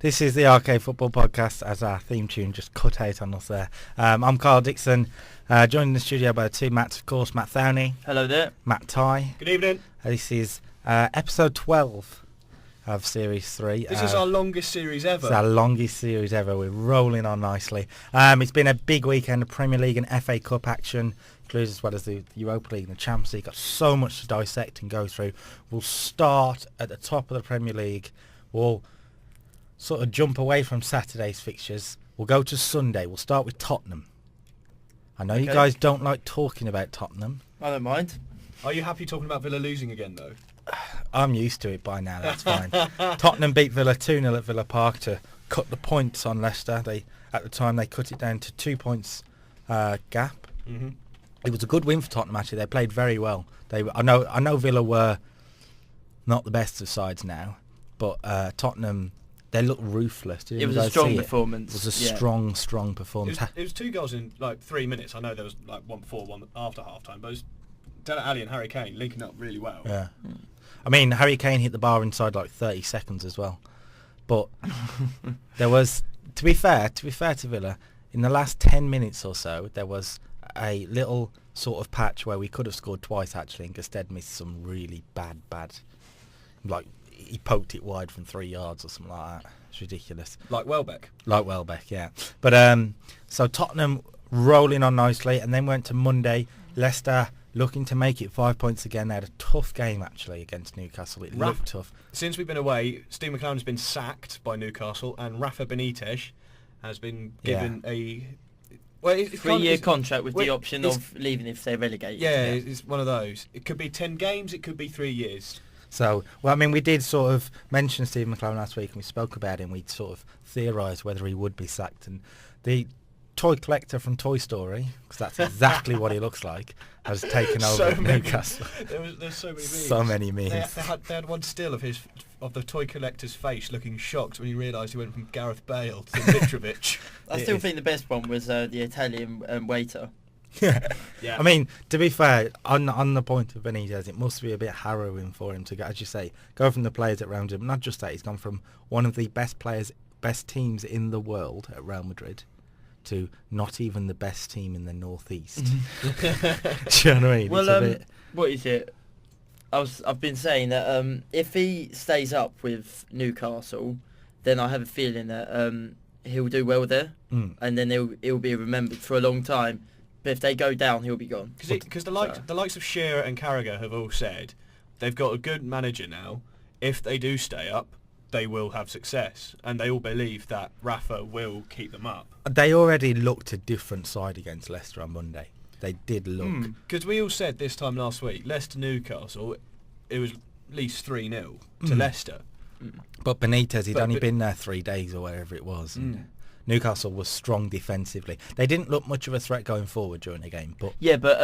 This is the Arcade Football Podcast, as our theme tune just cut out on us there. I'm Carl Dixon, joined in the studio by two Matts, of course, Matt Thowney. Hello there. Matt Tye. Good evening. This is episode 12 of Series 3. This is our longest series ever. It's our longest series ever. We're rolling on nicely. It's been a big weekend of Premier League and FA Cup action, including as well as the Europa League and the Champions League. Got so much to dissect and go through. We'll start at the top of the Premier League. We'll sort of jump away from Saturday's fixtures. We'll go to Sunday. We'll start with Tottenham. I know you guys don't like talking about Tottenham. I don't mind. Are you happy talking about Villa losing again, though? I'm used to it by now, that's fine. Tottenham beat Villa 2-0 at Villa Park to cut the points on Leicester. At the time, they cut it down to 2 points gap. Mm-hmm. It was a good win for Tottenham, actually. They played very well. I know Villa were not the best of sides now, but Tottenham, they looked ruthless. It was a strong performance. It was a strong performance. It was 2 goals in like 3 minutes. I know there was like one before, one after half-time, but it was Dele Alli and Harry Kane linking up really well. Yeah. I mean, Harry Kane hit the bar inside like 30 seconds as well. But there was, to be fair to Villa, in the last 10 minutes or so, there was a little sort of patch where we could have scored twice, actually, and Gusted missed some really bad, like he poked it wide from 3 yards or something like that. It's ridiculous. Like Welbeck? Like Welbeck, yeah. But so Tottenham rolling on nicely, and then went to Monday. Leicester looking to make it 5 points again. They had a tough game, actually, against Newcastle. It looked tough. Since we've been away, Steve McClaren's been sacked by Newcastle, and Rafa Benitez has been given a... Well, 3-year contract with the option of leaving if they're relegated. Yeah, it's one of those. It could be 10 games, it could be 3 years. So, well, I mean, we did sort of mention Steve McClaren last week, and we spoke about him. We sort of theorised whether he would be sacked. And the toy collector from Toy Story, because that's exactly what he looks like, has taken over at Newcastle. There's so many memes. So many memes. They had one still of the toy collector's face looking shocked when he realised he went from Gareth Bale to Mitrovic. I still think the best one was the Italian waiter. Yeah. I mean, to be fair, on the point of Benitez, it must be a bit harrowing for him to, as you say, go from the players around him. Not just that, he's gone from one of the best teams in the world at Real Madrid to not even the best team in the northeast. Do you know what I mean? Well, what is it? I've been saying that if he stays up with Newcastle, then I have a feeling that he'll do well there, and then he'll be remembered for a long time. But if they go down, he'll be gone. Because the likes of Shearer and Carragher have all said they've got a good manager now. If they do stay up, they will have success, and they all believe that Rafa will keep them up. They already looked a different side against Leicester on Monday. They did look. Because we all said this time last week, Leicester-Newcastle, it was at least 3-0 to Leicester. But Benitez, he'd only been there 3 days or wherever it was. Newcastle was strong defensively. They didn't look much of a threat going forward during the game. But yeah, but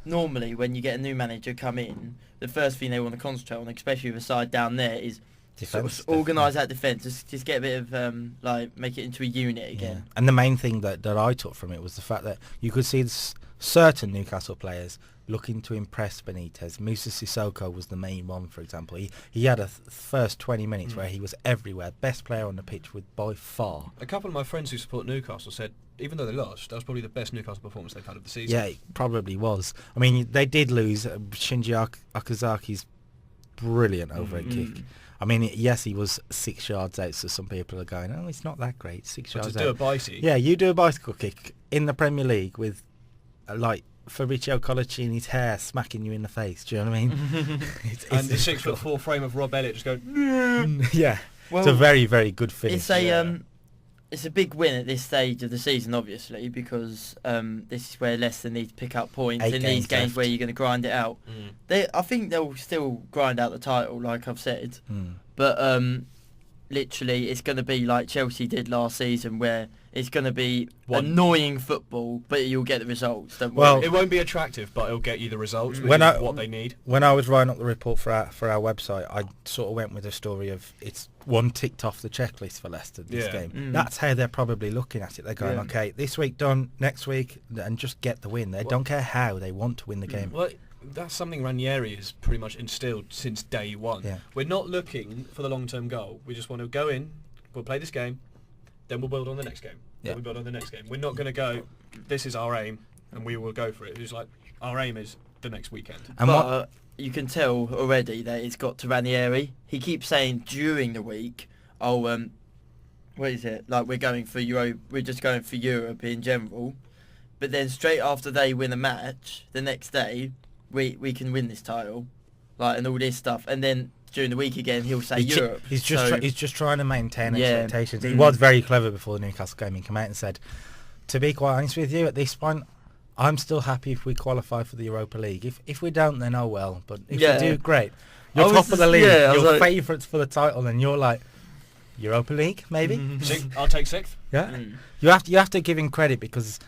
normally when you get a new manager come in, the first thing they want to concentrate on, especially with a side down there, is sort of organise that defence. Just get a bit of make it into a unit again. Yeah. And the main thing that I took from it was the fact that you could see certain Newcastle players looking to impress Benitez. Moussa Sissoko was the main one, for example. He had a first 20 minutes where he was everywhere, best player on the pitch by far. A couple of my friends who support Newcastle said, even though they lost, that was probably the best Newcastle performance they've had of the season. Yeah, it probably was. I mean, they did lose. Shinji Okazaki's brilliant overhead kick. I mean, yes, he was 6 yards out, so some people are going, oh, it's not that great, 6 yards out. To do a bicycle. Yeah, you do a bicycle kick in the Premier League with, like, Fabrizio Colaccini's hair smacking you in the face. Do you know what I mean? And the 6'4" frame of Rob Elliott just going. Yeah, well, it's a very, very good finish. It's a big win at this stage of the season, obviously, because this is where Leicester need to pick up points in these games where you're going to grind it out. I think they'll still grind out the title, like I've said, but literally it's going to be like Chelsea did last season, where it's going to be annoying football, but you'll get the results. Don't worry. It won't be attractive, but it'll get you the results, which is what they need. When I was writing up the report for our website, I sort of went with a story of it's one ticked off the checklist for Leicester this game. That's how they're probably looking at it. They're going, okay, this week done, next week, and just get the win. They don't care how, they want to win the game. Well, that's something Ranieri has pretty much instilled since day one. Yeah. We're not looking for the long-term goal. We just want to go in, we'll play this game, then we'll build on the next game. Yeah. Then we'll build on the next game. We're not going to go, this is our aim, and we will go for it. It's like, our aim is the next weekend. And but you can tell already that it's got to Ranieri. He keeps saying during the week, what is it? Like, we're just going for Europe in general. But then straight after they win a match, the next day, we can win this title. Like, and all this stuff. And then during the week again, he'll say Europe. He's just trying to maintain expectations. Mm. He was very clever before the Newcastle game. He came out and said, to be quite honest with you, at this point, I'm still happy if we qualify for the Europa League. If we don't, then oh well. But if we do, great. You're top of the league. You're favourites for the title, and you're like, Europa League, maybe? I'll take 6th. Yeah. You have to give him credit, because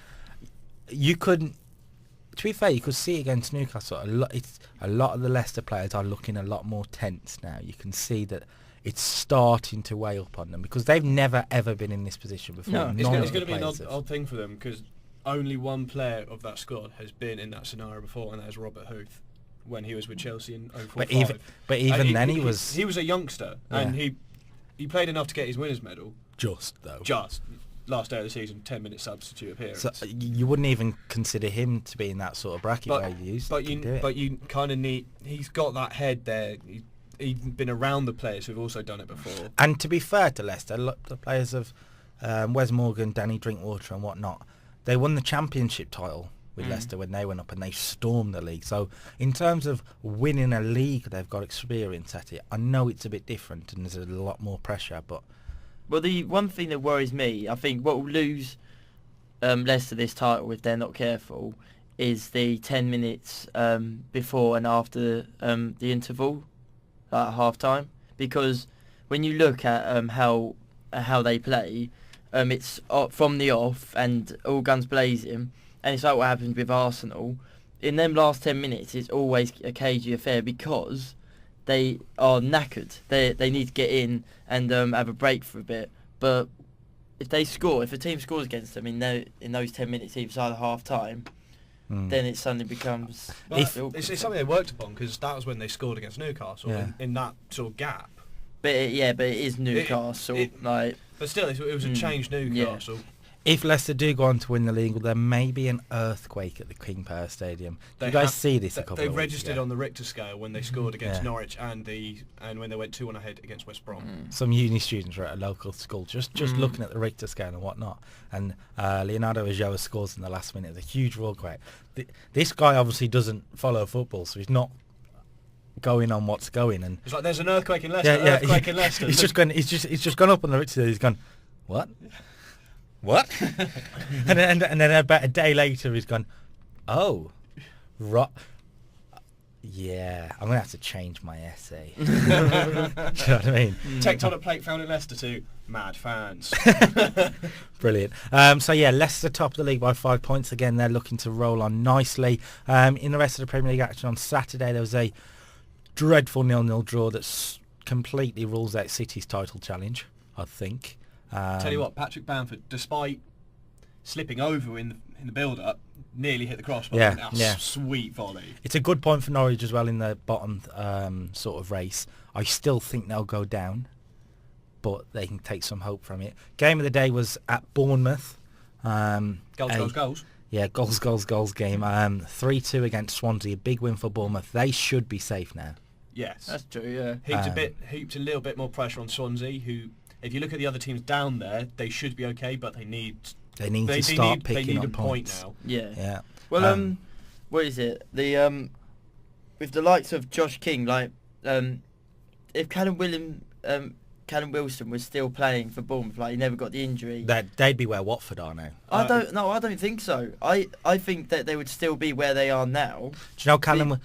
you couldn't. To be fair, you could see it against Newcastle. A lot of the Leicester players are looking a lot more tense now. You can see that it's starting to weigh up on them, because they've never ever been in this position before. No, it's going to be an odd thing for them, because only one player of that squad has been in that scenario before, and that is Robert Huth, when he was with Chelsea in 04-05. But even then he was a youngster, and he played enough to get his winners medal. Just Last day of the season, 10-minute substitute appearance. So you wouldn't even consider him to be in that sort of bracket where he used. But you kind of need. He's got that head there. He's been around the players who've also done it before. And to be fair to Leicester, the players of Wes Morgan, Danny Drinkwater, and whatnot, they won the championship title with Leicester when they went up, and they stormed the league. So in terms of winning a league, they've got experience at it. I know it's a bit different, and there's a lot more pressure, but. Well, the one thing that worries me, I think what will lose Leicester this title if they're not careful, is the 10 minutes before and after the interval, like half time. Because when you look at how they play, it's from the off and all guns blazing, and it's like what happened with Arsenal. In them last 10 minutes, it's always a cagey affair, because they are knackered. They need to get in and have a break for a bit. But if a team scores against them in those 10 minutes either side of half time, then it suddenly becomes. It's something they worked upon, because that was when they scored against Newcastle in that sort of gap. But it is Newcastle. But still, it was a changed Newcastle. Yeah. If Leicester do go on to win the league, there may be an earthquake at the King Power Stadium. Do you guys see this a couple of weeks ago? They registered on the Richter scale when they scored against Norwich and when they went 2-1 ahead against West Brom. Some uni students were at a local school just looking at the Richter scale and whatnot. And Leonardo Ulloa scores in the last minute. It's a huge earthquake. This guy obviously doesn't follow football, so he's not going on what's going. And it's like, there's an earthquake in Leicester. Earthquake in Leicester. He's just gone up on the Richter. He's gone, what? What? and then about a day later he's gone, oh, yeah, I'm going to have to change my essay. Do you know what I mean? Tectonic plate found in Leicester to mad fans. Brilliant. So yeah, Leicester top of the league by 5 points. Again, they're looking to roll on nicely. In the rest of the Premier League action on Saturday, there was a dreadful 0-0 draw that completely rules out City's title challenge, I think. Tell you what, Patrick Bamford, despite slipping over in the build-up, nearly hit the crossbar. Sweet volley. It's a good point for Norwich as well in the bottom sort of race. I still think they'll go down, but they can take some hope from it. Game of the day was at Bournemouth. Goals. Yeah, goals game. 3-2 against Swansea. A big win for Bournemouth. They should be safe now. Yes. That's true, yeah. Heaped a little bit more pressure on Swansea, who, if you look at the other teams down there, they should be okay, but they need to start picking up a points. Point now. Yeah. Well, what is it? The with the likes of Josh King, like if Callum Wilson was still playing for Bournemouth, like he never got the injury, they'd be where Watford are now. I don't think so. I think that they would still be where they are now. Do you know Callum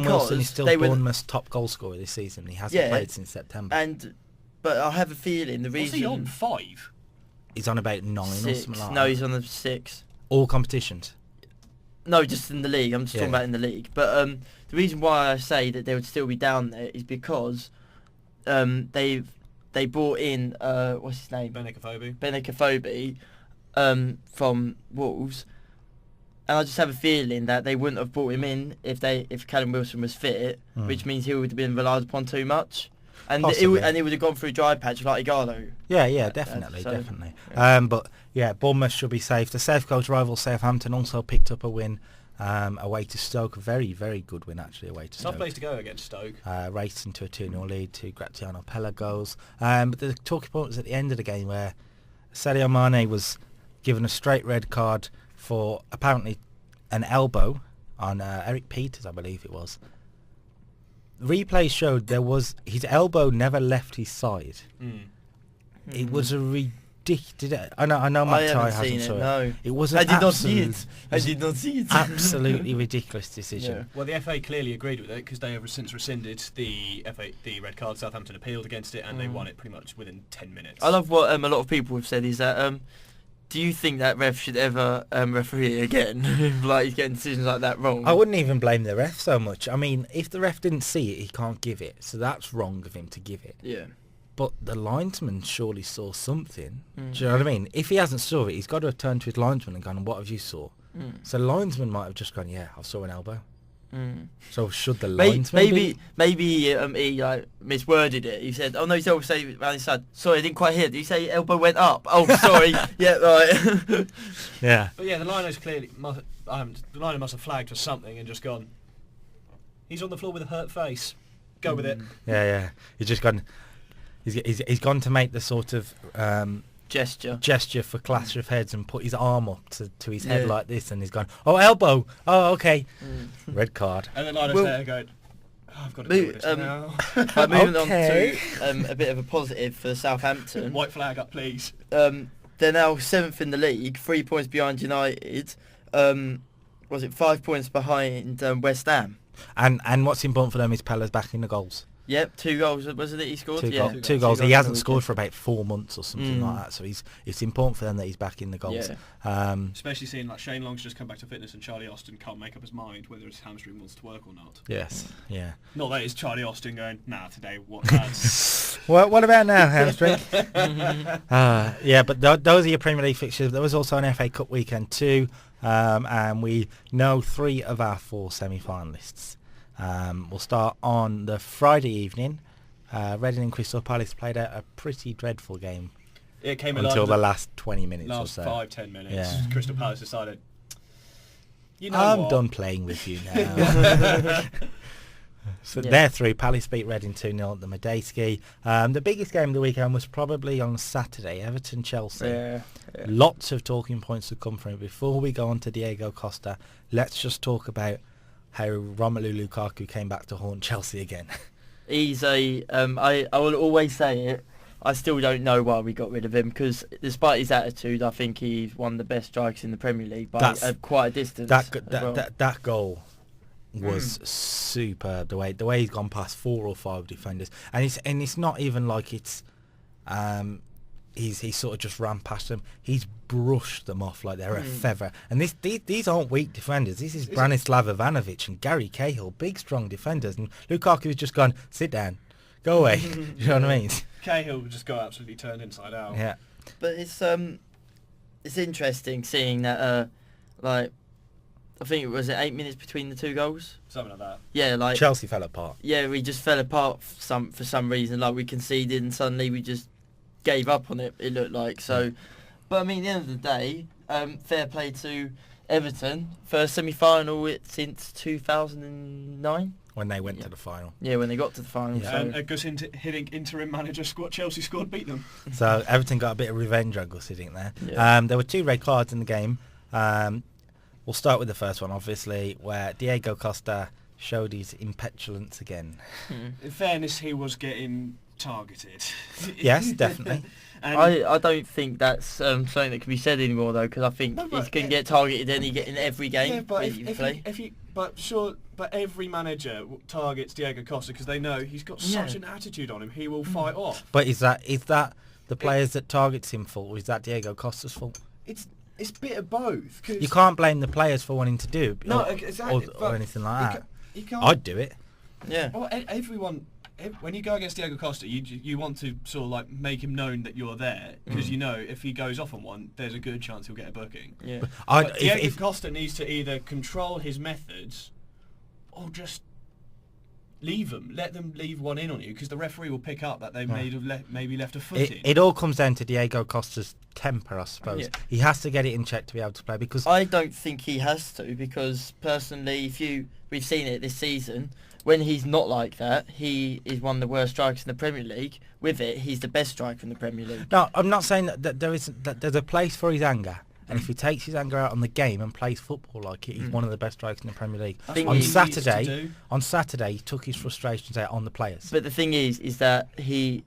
Wilson is still Bournemouth's top goal scorer this season? He hasn't played since September. But I have a feeling the reason... What's he on, 5? He's on about 9 6. or something like that. No, he's on the 6. All competitions? No, just in the league. I'm just talking about in the league. But the reason why I say that they would still be down there is because they brought in... what's his name? Benik Afobe from Wolves. And I just have a feeling that they wouldn't have brought him in if Callum Wilson was fit, which means he would have been relied upon too much. And it would have gone through dry patch like Igalo. Yeah, definitely. Yeah. But yeah, Bournemouth should be safe. The South Coast rival Southampton also picked up a win away to Stoke. A very, very good win actually away to Stoke. Tough place to go against Stoke. Raced into a 2-0 lead to Graziano Pella goals. But the talking point was at the end of the game where Sadio Mane was given a straight red card for apparently an elbow on Eric Peters, I believe it was. Replays showed his elbow never left his side. It was a ridiculous. I know Matt Tye hasn't seen it. No, it was. I did not see it. Absolutely ridiculous decision. Yeah. Well, the FA clearly agreed with it because they have since rescinded the red card. Southampton appealed against it and they won it pretty much within 10 minutes. I love what a lot of people have said is that. Do you think that ref should ever referee again? Like he's getting decisions like that wrong. I wouldn't even blame the ref so much. I mean, if the ref didn't see it, he can't give it. So that's wrong of him to give it. Yeah. But the linesman surely saw something. Do you know what I mean? If he hasn't saw it, he's got to have turned to his linesman and gone, "What have you saw?" So the linesman might have just gone, "Yeah, I saw an elbow." So should the linesman maybe he like misworded it. He said, "Oh no, he's elbow stayed around his side." Sorry, I didn't quite hear. Did you say elbow went up? Oh, sorry. Yeah, right. Yeah. But yeah, the liner clearly must have flagged for something and just gone. He's on the floor with a hurt face. Go with it. Yeah. He's just gone. He's gone to make the sort of gesture for clash of heads and put his arm up to his head like this, and he's gone, "Oh, elbow! Oh, okay." Red card. And then liner's there going, "I've got to do this now." Moving on to a bit of a positive for Southampton. White flag up, please. They're now 7th in the league, 3 points behind United. Was it 5 points behind West Ham? And what's important for them is Pella's back in the goals. Yep, 2 goals, wasn't it he scored? Two goals. He hasn't scored for about 4 months or something like that, so it's important for them that he's back in the goals. Yeah. Especially seeing like Shane Long's just come back to fitness and Charlie Austin can't make up his mind whether his hamstring wants to work or not. Yes, yeah. Not that it's Charlie Austin going, "Nah, today, what lads?" Well, what about now, hamstring? Yeah, but those are your Premier League fixtures. There was also an FA Cup weekend too, and we know 3 of our 4 semi-finalists. We'll start on the Friday evening. Reading and Crystal Palace played out a pretty dreadful game. It came until the last 20 minutes or so. Last 5-10 minutes. Yeah. Crystal Palace decided, I'm done playing with you now. So they're through. Palace beat Reading 2-0 at the Medeski. The biggest game of the weekend was probably on Saturday, Everton-Chelsea. Yeah. Lots of talking points to come from it. Before we go on to Diego Costa, let's just talk about how Romelu Lukaku came back to haunt Chelsea again. He's I will always say it, I still don't know why we got rid of him, because despite his attitude, I think he's one of the best strikers in the Premier League by quite a distance. That goal was superb. The way he's gone past 4 or 5 defenders, and it's not even like it's he's sort of just ran past them. He's brushed them off like they're a feather. And these aren't weak defenders. This is Branislav Ivanovic and Gary Cahill, big strong defenders. And Lukaku has just gone, "Sit down, go away." You know what I mean? Cahill just got absolutely turned inside out. Yeah. But it's interesting seeing that I think it was 8 minutes between the 2 goals. Something like that. Yeah, like Chelsea fell apart. Yeah, we just fell apart for some reason. Like we conceded and suddenly we just gave up on it. It looked like so. But I mean, at the end of the day, fair play to Everton. First semi-final since 2009. When they went to the final. Yeah, when they got to the final. Yeah. So. And Gus hitting interim manager Chelsea squad beat them. So Everton got a bit of revenge on Gus hitting there. Yeah. There were 2 red cards in the game. We'll start with the first one, obviously, where Diego Costa showed his impetulance again. In fairness, he was getting targeted. Yes, definitely. I don't think that's something that can be said anymore, though, because I think he can get targeted in every game. Yeah, but every manager targets Diego Costa because they know he's got such an attitude on him. He will fight off. But is that the players that targets him fault, or is that Diego Costa's fault? It's a bit of both. Cause you can't blame the players for wanting to do it, exactly, or anything like that. I'd do it. Yeah. Well, everyone. When you go against Diego Costa, you want to sort of like make him known that you're there, because you know if he goes off on one, there's a good chance he'll get a booking. Yeah. But Diego Costa needs to either control his methods or just leave them. Let them leave one in on you, because the referee will pick up that they may have maybe left a foot in. It all comes down to Diego Costa's temper, I suppose. Yeah. He has to get it in check to be able to play, because I don't think he has to, because personally, we've seen it this season, when he's not like that, he is one of the worst strikers in the Premier League. With it, he's the best striker in the Premier League. No, I'm not saying that there's a place for his anger. And if he takes his anger out on the game and plays football like it, he's one of the best strikers in the Premier League. On Saturday, he took his frustrations out on the players. But the thing is that he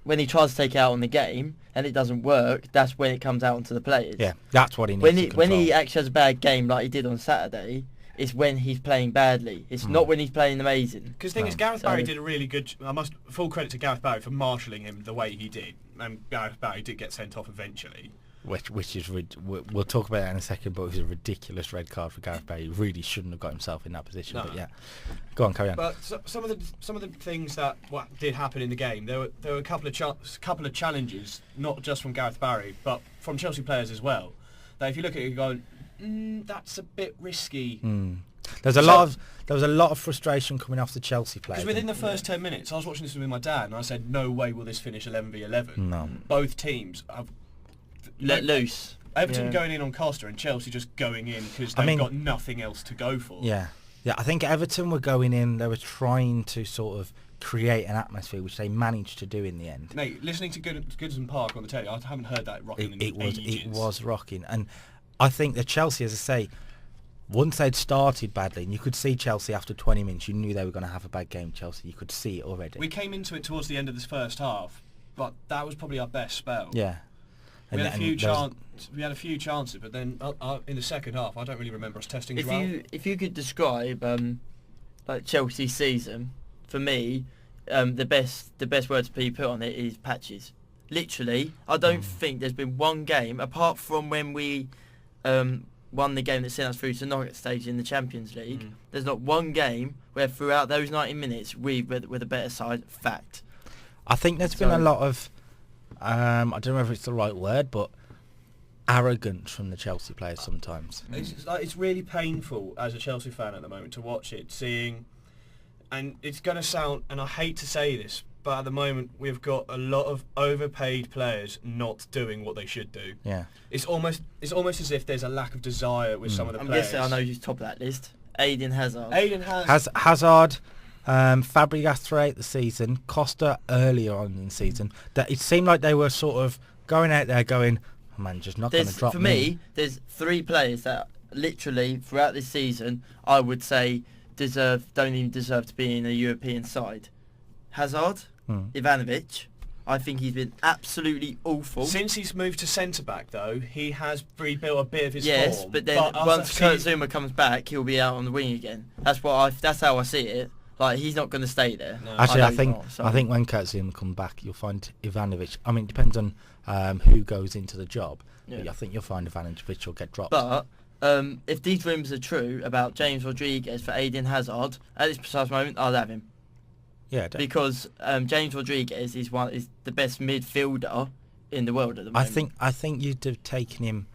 when he tries to take it out on the game and it doesn't work, that's when it comes out onto the players. Yeah, that's what he needs to control. When he actually has a bad game like he did on Saturday, it's when he's playing badly. It's not when he's playing amazing. Because the thing is, Gareth Barry did a really good... full credit to Gareth Barry for marshalling him the way he did. And Gareth Barry did get sent off eventually. Which is we'll talk about that in a second, but it was a ridiculous red card for Gareth Bale. He really shouldn't have got himself in that position. No. But yeah, go on, carry on. But some of the things that did happen in the game, there were a couple of challenges, not just from Gareth Barry, but from Chelsea players as well. That if you look at it, you go, that's a bit risky. There was a lot of frustration coming off the Chelsea players. Because within the first 10 minutes, I was watching this with my dad, and I said, no way will this finish 11v11. No. Both teams have let loose. Everton going in on Costa and Chelsea just going in because they've got nothing else to go for. Yeah. I think Everton were going in. They were trying to sort of create an atmosphere, which they managed to do in the end. Mate, listening to Goodison Park on the telly, I haven't heard that rocking in ages. It was rocking, and I think that Chelsea, as I say, once they'd started badly, and you could see Chelsea after 20 minutes, you knew they were going to have a bad game. Chelsea, you could see it already. We came into it towards the end of this first half, but that was probably our best spell. Yeah. We had a few chances, but then in the second half, I don't really remember us testing well. If you could describe like Chelsea's season, for me, the best word to be put on it is patches. Literally, I don't think there's been one game apart from when we won the game that sent us through to the knockout stage in the Champions League. There's not one game where throughout those 90 minutes we were the better side. Fact. I think there's been a lot of. I don't know if it's the right word, but arrogance from the Chelsea players sometimes. It's really painful as a Chelsea fan at the moment to watch it, seeing, and it's going to sound, and I hate to say this, but at the moment we've got a lot of overpaid players not doing what they should do. Yeah, it's almost as if there's a lack of desire with some of the players. I'm guessing I know who's top of that list. Eden Hazard. Hazard. Fabregas throughout the season, Costa earlier on in the season, that it seemed like they were sort of going out there going, oh man, just not going to drop me. For me, there's three players that literally throughout this season I would say don't even deserve to be in a European side. Hazard, Ivanovic. I think he's been absolutely awful. Since he's moved to centre-back, though, he has rebuilt a bit of his form. Yes, but then once Kurt Zouma comes back, he'll be out on the wing again. That's how I see it. Like, he's not going to stay there. No. Actually, I think when Kurt Zouma comes back, you'll find Ivanovic. I mean, it depends on who goes into the job. Yeah. But I think you'll find Ivanovic will get dropped. But if these rumours are true about James Rodriguez for Eden Hazard, at this precise moment, I'll have him. Yeah, because James Rodriguez is the best midfielder in the world at the moment. I think you'd have taken him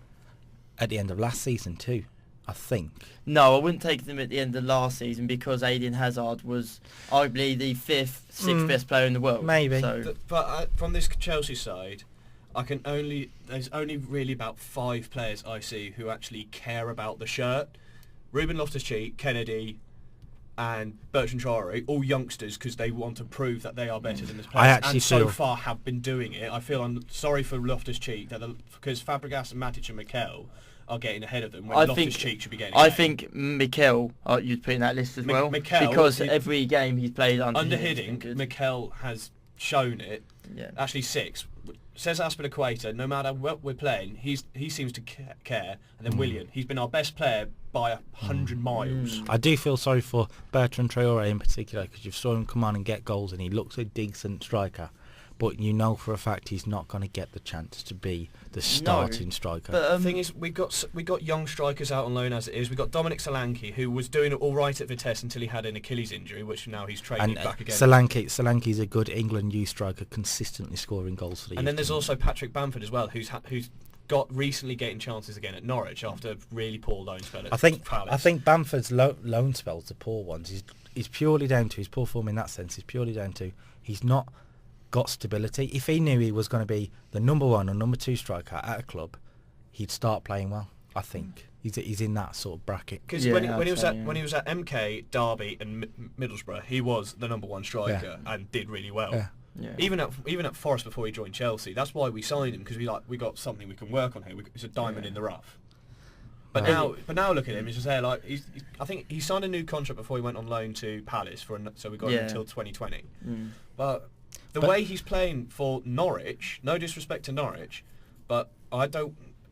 at the end of last season too. I think. No, I wouldn't take them at the end of last season because Eden Hazard was arguably the sixth best player in the world. Maybe. So. But from this Chelsea side, there's only really about 5 players I see who actually care about the shirt. Ruben Loftus-Cheek, Kennedy, and Bertrand Traoré, all youngsters because they want to prove that they are better than this player. So far have been doing it. I feel I'm sorry for Loftus-Cheek because Fabregas and Matic and Mikel are getting ahead of them when Loftus-Cheek should be getting ahead. I think Mikel, you'd put in that list as well. Mikel, because every game he's played under Hiddink, Mikel has shown it. Yeah. Actually 6. Says Aspilicueta, no matter what we're playing, he seems to care. And then Willian, he's been our best player by 100 miles. I do feel sorry for Bertrand Traoré in particular because you've saw him come on and get goals and he looks a decent striker. But you know for a fact he's not going to get the chance to be the starting striker. But the thing is, we got young strikers out on loan as it is. We got Dominic Solanke, who was doing it all right at Vitesse until he had an Achilles injury, which now he's training back again. Solanke's a good England youth striker, consistently scoring goals for the. And then there's also Patrick Bamford as well, who's got recently getting chances again at Norwich after a really poor loan spell. I think Bamford's loan spells, the poor ones, is purely down to his poor form in that sense. Is purely down to he's not got stability. If he knew he was going to be the number 1 or number 2 striker at a club, he'd start playing well. I think he's in that sort of bracket. Because when he was at MK, Derby, and Middlesbrough, he was the number 1 striker and did really well. Yeah. Yeah. Even at Forest before he joined Chelsea, that's why we signed him, because we got something we can work on here. It's a diamond in the rough. But now look at him. He's just there like I think he signed a new contract before he went on loan to Palace so we got him until 2020. But the way he's playing for Norwich, no disrespect to Norwich, but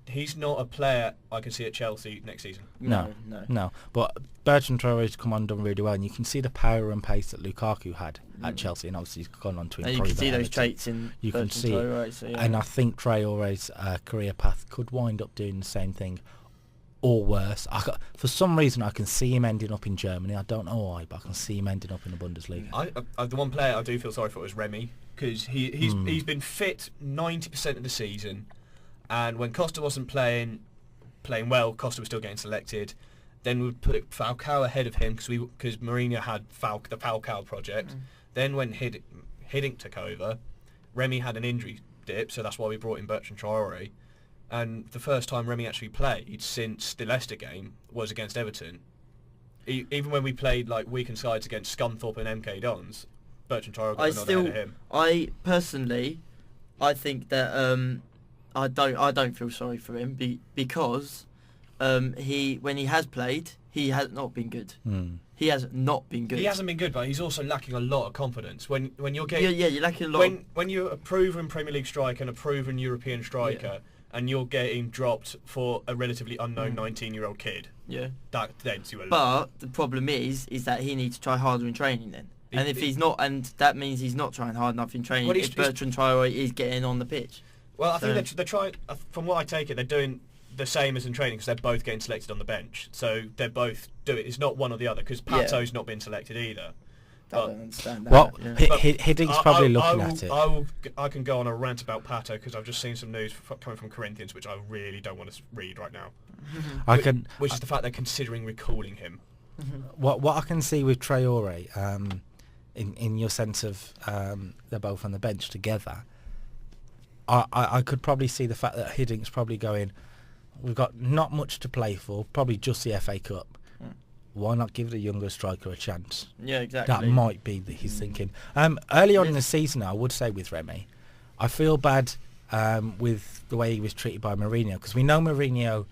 he's not a player I can see at Chelsea next season. No. But Bertrand Traore's come on and done really well, and you can see the power and pace that Lukaku had at Chelsea, and obviously he's gone on to improve. And you can see those Everton. traits in You can see Traore, so, and I think Traore's career path could wind up doing the same thing, or worse. For some reason, I can see him ending up in Germany. I don't know why, but I can see him ending up in the Bundesliga. The one player I do feel sorry for is Remy, because he's been fit 90% of the season, and when Costa wasn't playing well, Costa was still getting selected. Then we put Falcao ahead of him because Mourinho had the Falcao project. Then when Hiddink took over, Remy had an injury dip, so that's why we brought in Bertrand Traore. And the first time Remy actually played since the Leicester game was against Everton. Even when we played like weakened sides against Scunthorpe and MK Dons, Bertrand Traore got another ahead of him. I personally, I think that I don't feel sorry for him because when he has played, he has not been good. He has not been good. He hasn't been good, but he's also lacking a lot of confidence. When you're getting you're lacking a lot. When you're a proven Premier League striker and a proven European striker, and you're getting dropped for a relatively unknown 19-year-old kid. Yeah. That dents you a lot. But the problem is that he needs to try harder in training then. And if he's not, and that means he's not trying hard enough in training if Bertrand Traore is getting on the pitch. Well, I think they're trying, from what I take it, they're doing the same as in training because they're both getting selected on the bench. So they're both doing it. It's not one or the other because Pato's not been selected either. I don't understand that. Well, Hiddink's probably looking at it. I can go on a rant about Pato because I've just seen some news coming from Corinthians which I really don't want to read right now. Which is the fact they're considering recalling him. What I can see with Traore, in your sense of they're both on the bench together, I could probably see the fact that Hiddink's probably going, we've got not much to play for, probably just the FA Cup. Why not give the younger striker a chance? Yeah, exactly. That might be his thinking. Early on in the season, I would say with Remy, I feel bad with the way he was treated by Mourinho because we know Mourinho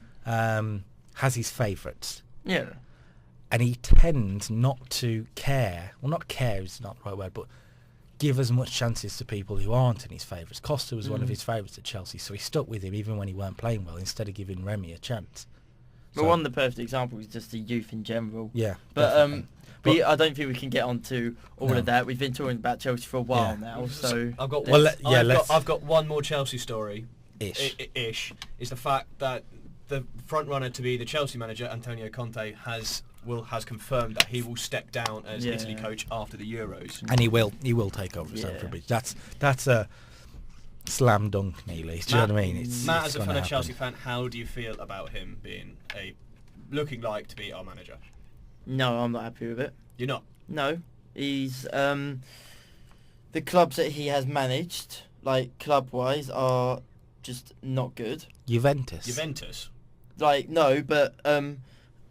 has his favourites. Yeah. And he tends not to care. Well, not care is not the right word, but give as much chances to people who aren't in his favourites. Costa was one of his favourites at Chelsea, so he stuck with him even when he weren't playing well, instead of giving Remy a chance. But one of the perfect examples is just the youth in general. Yeah. But I don't think we can get on to all of that. We've been talking about Chelsea for a while now, so I've got one more Chelsea story. Ish is the fact that the front runner to be the Chelsea manager, Antonio Conte, has confirmed that he will step down as Italy coach after the Euros. And he will take over Stamford Bridge. That's a slam dunk, nearly. Do you know what I mean? Matt, as a fellow Chelsea fan, how do you feel about him being looking like to be our manager? No, I'm not happy with it. You're not? No. He's the clubs that he has managed, like club-wise, are just not good. Juventus? Like, no, but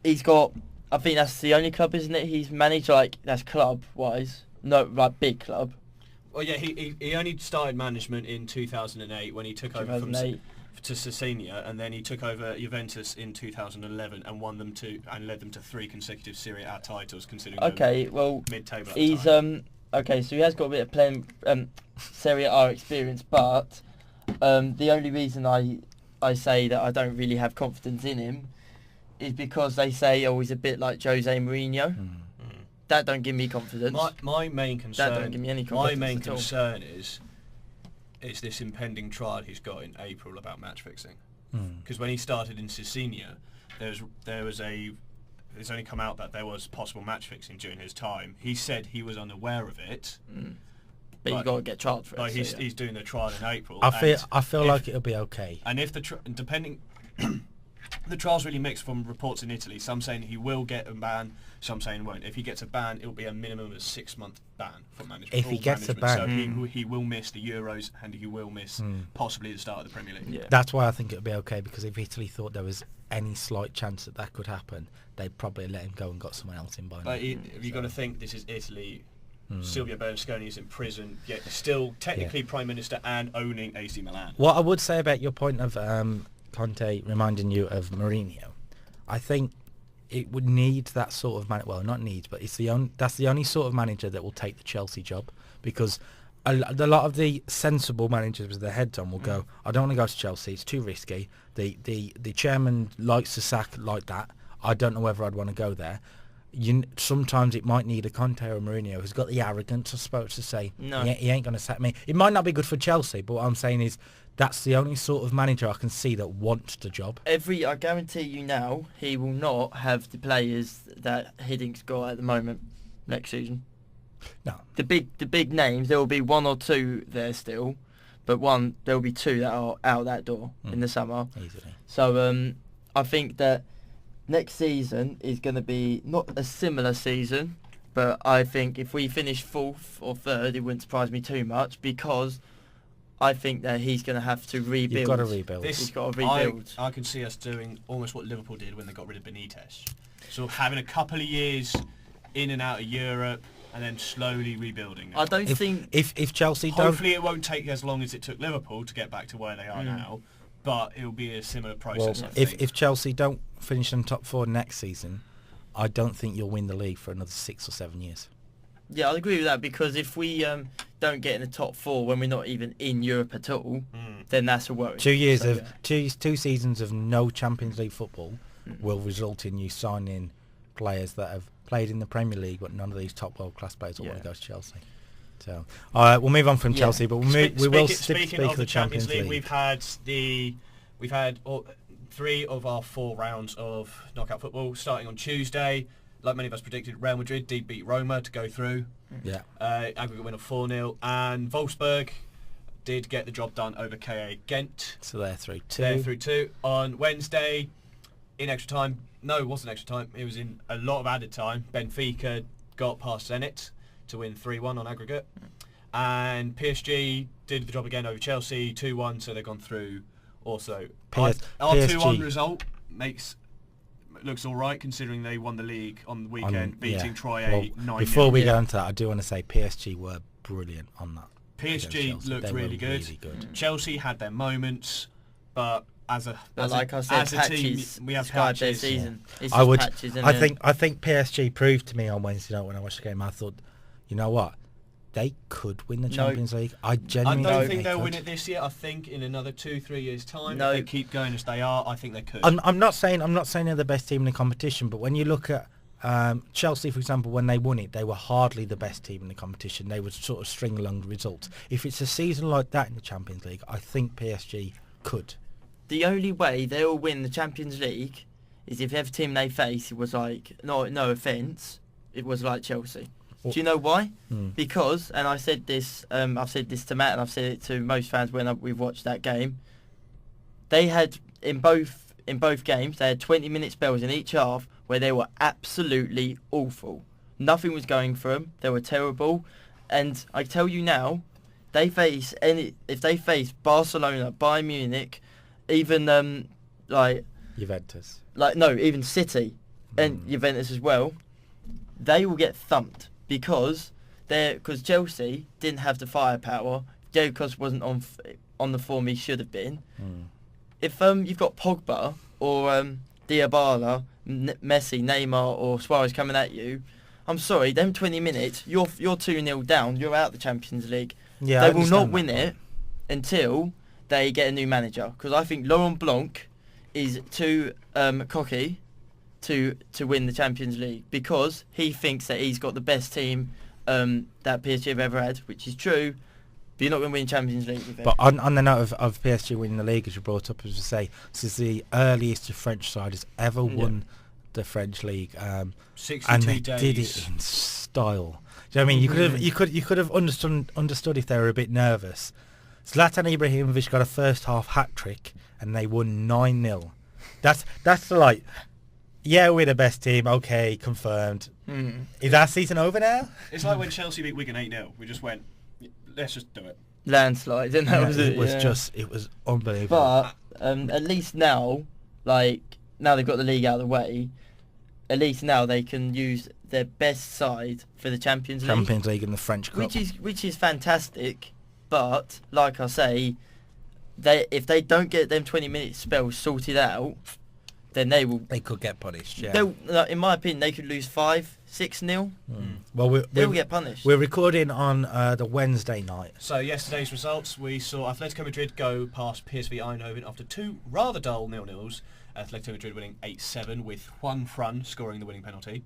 he's got... I think that's the only club, isn't it? He's managed, like, that's club-wise. No, like, big club. Well, yeah, he only started management in 2008 when he took over from to Cesena, and then he took over Juventus in 2011 and led them to 3 consecutive Serie A titles, considering mid-table. He's okay, so he has got a bit of playing Serie A experience, but the only reason I say that I don't really have confidence in him is because they say, he's a bit like Jose Mourinho. That don't give me confidence. My main concern. That don't give me any confidence. My main concern is this impending trial he's got in April about match fixing. Because when he started in Cesena, it's only come out that there was possible match fixing during his time. He said he was unaware of it. But you've got to get trialed for it. He's doing the trial in April. I feel like it'll be okay. And if depending the trial's really mixed from reports in Italy. Some saying he will get a ban, some saying won't. If he gets a ban, it will be a minimum of 6-month ban from management. If he gets a ban, so he will miss the Euros and he will miss possibly the start of the Premier League. Yeah. That's why I think it'll be okay, because if Italy thought there was any slight chance that could happen, they'd probably let him go and got someone else in by now. But you've got to think this is Italy. Silvio Berlusconi is in prison, yet still technically Prime Minister and owning AC Milan. What I would say about your point of Conte reminding you of Mourinho, I think it would need that sort of well, not needs, but that's the only sort of manager that will take the Chelsea job, because a lot of the sensible managers with their heads on will go, I don't want to go to Chelsea, it's too risky. The chairman likes to sack like that. I don't know whether I'd want to go there. Sometimes it might need a Conte or a Mourinho who's got the arrogance, I suppose, to say, no, he ain't going to sack me. It might not be good for Chelsea, but what I'm saying is that's the only sort of manager I can see that wants the job. I guarantee you now, he will not have the players that Hiddink got at the moment next season. No. The big names, there will be one or two there still, but there will be two that are out that door in the summer. Easily. So I think that next season is going to be not a similar season, but I think if we finish 4th or 3rd, it wouldn't surprise me too much, because I think that he's going to have to rebuild. You've got to rebuild. He's got to rebuild. I can see us doing almost what Liverpool did when they got rid of Benitez. So having a couple of years in and out of Europe and then slowly rebuilding. I don't think... If Chelsea hopefully it won't take as long as it took Liverpool to get back to where they are now, but it'll be a similar process, I think. If Chelsea don't finish in top 4 next season, I don't think you'll win the league for another 6 or 7 years. Yeah, I agree with that, because if we don't get in the top 4 when we're not even in Europe at all, then that's a worry. 2 years two seasons of no Champions League football will result in you signing players that have played in the Premier League, but none of these top world-class players will want to go to Chelsea. So, we'll move on from Chelsea, but we will speak of the Champions League. We've had 3 of our 4 rounds of knockout football starting on Tuesday. Like many of us predicted, Real Madrid did beat Roma to go through. Yeah. Aggregate win of 4-0, and Wolfsburg did get the job done over KA Ghent. So they're through 2. They're through 2. On Wednesday, in extra time. No, it wasn't extra time. It was in a lot of added time. Benfica got past Zenit to win 3-1 on aggregate. And PSG did the job again over Chelsea, 2-1, so they've gone through also. Our 2-1 result looks all right, considering they won the league on the weekend, beating Troyes 9-0. Before we go into that, I do want to say PSG were brilliant on that. PSG looked really good. Chelsea had their moments, but as a team, we have patches. Their season. Yeah. I think PSG proved to me on Wednesday night when I watched the game. I thought, you know what, they could win the Champions League. I genuinely don't think they'll win it this year. I think in another 2-3 years' time, if they keep going as they are, I think they could. I'm not saying they're the best team in the competition, but when you look at Chelsea, for example, when they won it, they were hardly the best team in the competition. They would sort of string along the results. If it's a season like that in the Champions League, I think PSG could. The only way they'll win the Champions League is if every team they face, it was like, no offence, it was like Chelsea. Do you know why? Because, and I've said this to Matt, and I've said it to most fans when we've watched that game. They had in both games, they had 20-minute spells in each half where they were absolutely awful. Nothing was going for them. They were terrible, and I tell you now, if they face Barcelona, Bayern Munich, even like Juventus, even City and Juventus as well, they will get thumped. Because Chelsea didn't have the firepower. Jesus wasn't on the form he should have been. If you've got Pogba or Dybala, Messi, Neymar or Suarez coming at you, I'm sorry, them 20 minutes, you're 2-0 down, you're out the Champions League. Yeah, they will not win it until they get a new manager. Because I think Laurent Blanc is too cocky to win the Champions League, because he thinks that he's got the best team that PSG have ever had, which is true, but you're not going to win Champions League with it. But on the note of PSG winning the league, as you brought up, as you say, this is the earliest the French side has ever won the French league, 62 and they days. did it in style. Do you know what I mean? You could have understood if they were a bit nervous. Zlatan Ibrahimovic got a first half hat trick, and they won 9-0. That's like, yeah, we're the best team. Okay, confirmed. Is our season over now? It's like when Chelsea beat Wigan 8-0. We just went, let's just do it. Landslide, and that was it. It was unbelievable. But at least now, now they've got the league out of the way, at least now they can use their best side for the Champions League and the French Cup, which is fantastic. But like I say, if they don't get them 20-minute spells sorted out, then they could get punished. Yeah. In my opinion, they could lose 5-6-0. Well, they'll get punished. We're recording on the Wednesday night. So yesterday's results, we saw Atletico Madrid go past PSV Eindhoven after 2 rather dull 0-0s. Atletico Madrid winning 8-7 with Juan Fran scoring the winning penalty.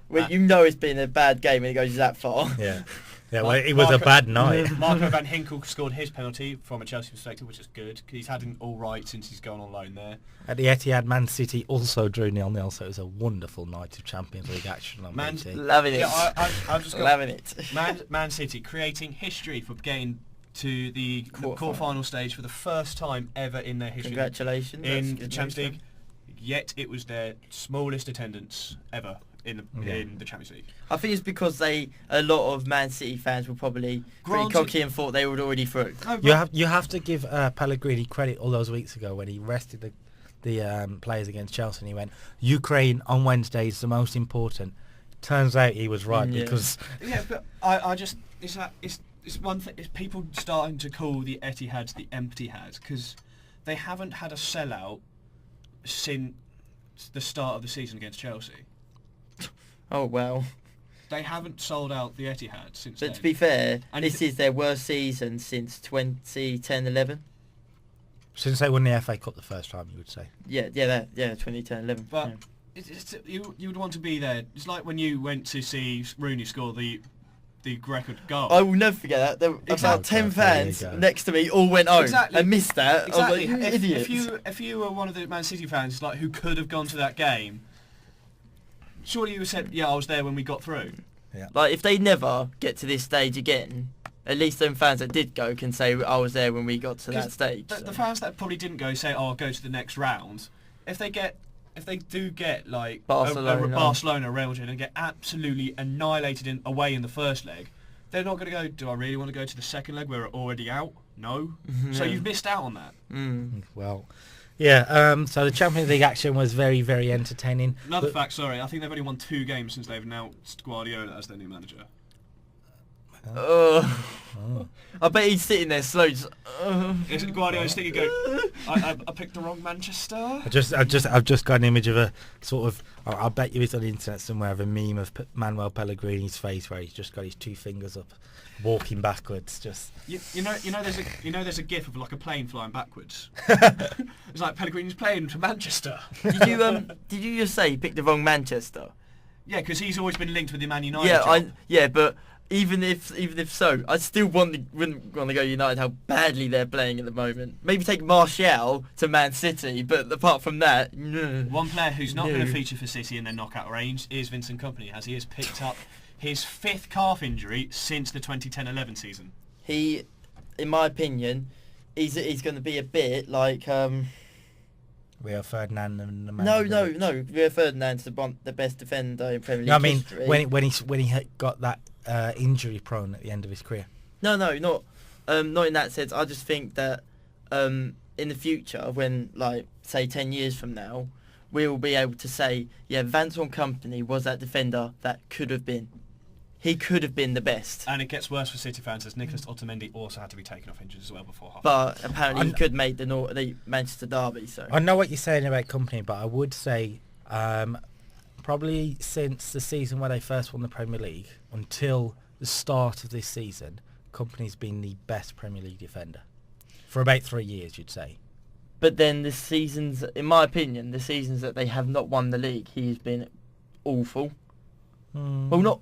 Well, it's been a bad game when it goes that far. Yeah. Yeah, well, it was a bad night. Marco Van Ginkel scored his penalty from a Chelsea perspective, which is good. He's had it all right since he's gone on loan there. At the Etihad, Man City also drew 0-0, so it was a wonderful night of Champions League action on BT. Loving it. Yeah, I've just got loving it. Man City creating history for getting to the quarter-final stage for the first time ever in their history. Congratulations. In the Champions League, yet it was their smallest attendance ever in the Champions League. I think it's because a lot of Man City fans were probably pretty cocky and thought they were already through. You have to give Pellegrini credit all those weeks ago when he rested the players against Chelsea and he went, Ukraine on Wednesday is the most important. Turns out he was right because... Yeah, but I just... It's one thing. It's people starting to call the Etihad the empty hat because they haven't had a sellout since the start of the season against Chelsea. Oh, well. They haven't sold out the Etihad since then. But to be fair, this is their worst season since 2010-11. Since they won the FA Cup the first time, you would say. Yeah, 2010-11. But you would want to be there. It's like when you went to see Rooney score the record goal. I will never forget that. There were about 10 fans next to me all went home and missed that. Exactly. I was like, idiots. If you were one of the Man City fans who could have gone to that game, surely you would have said, yeah, I was there when we got through. Yeah. Like, if they never get to this stage again, at least them fans that did go can say, I was there when we got to that stage. The fans that probably didn't go say, I'll go to the next round. If they do get like Barcelona, Real Madrid and get absolutely annihilated away in the first leg, they're not going to go, do I really want to go to the second leg where we're already out? No. So you've missed out on that. Well... Yeah, so the Champions League action was very, very entertaining. Another fact, sorry, I think they've only won 2 games since they've announced Guardiola as their new manager. I bet he's sitting there slow. Is it Guardiola sitting and go, I picked the wrong Manchester? I've just got an image of a sort of, I'll bet you it's on the internet somewhere, of a meme of Manuel Pellegrini's face where he's just got his 2 fingers up, walking backwards. Just you know there's a gif of like a plane flying backwards. It's like Pellegrini's playing for Manchester. Did you just say he picked the wrong Manchester? Yeah, because he's always been linked with the Man United. But even if so, I still wouldn't want to go United. How badly they're playing at the moment. Maybe take Martial to Man City, but apart from that, no. One player who's not going to feature for City in their knockout range is Vincent Kompany, as he has picked up his 5th calf injury since the 2010-11 season. He, in my opinion, he's going to be a bit like. Rio Ferdinand and the man. No. Rio Ferdinand's the best defender in Premier League history. when he got that injury prone at the end of his career. No, not in that sense. I just think that in the future, when say 10 years from now, we will be able to say, yeah, Vincent Kompany was that defender that could have been. He could have been the best. And it gets worse for City fans as Nicolas Otamendi also had to be taken off injuries as well before half. But apparently he could make the Manchester derby. So I know what you're saying about Kompany, but I would say probably since the season where they first won the Premier League until the start of this season, Kompany's been the best Premier League defender for about 3 years, you'd say. But then the seasons, in my opinion, the seasons that they have not won the league, he's been awful. Well,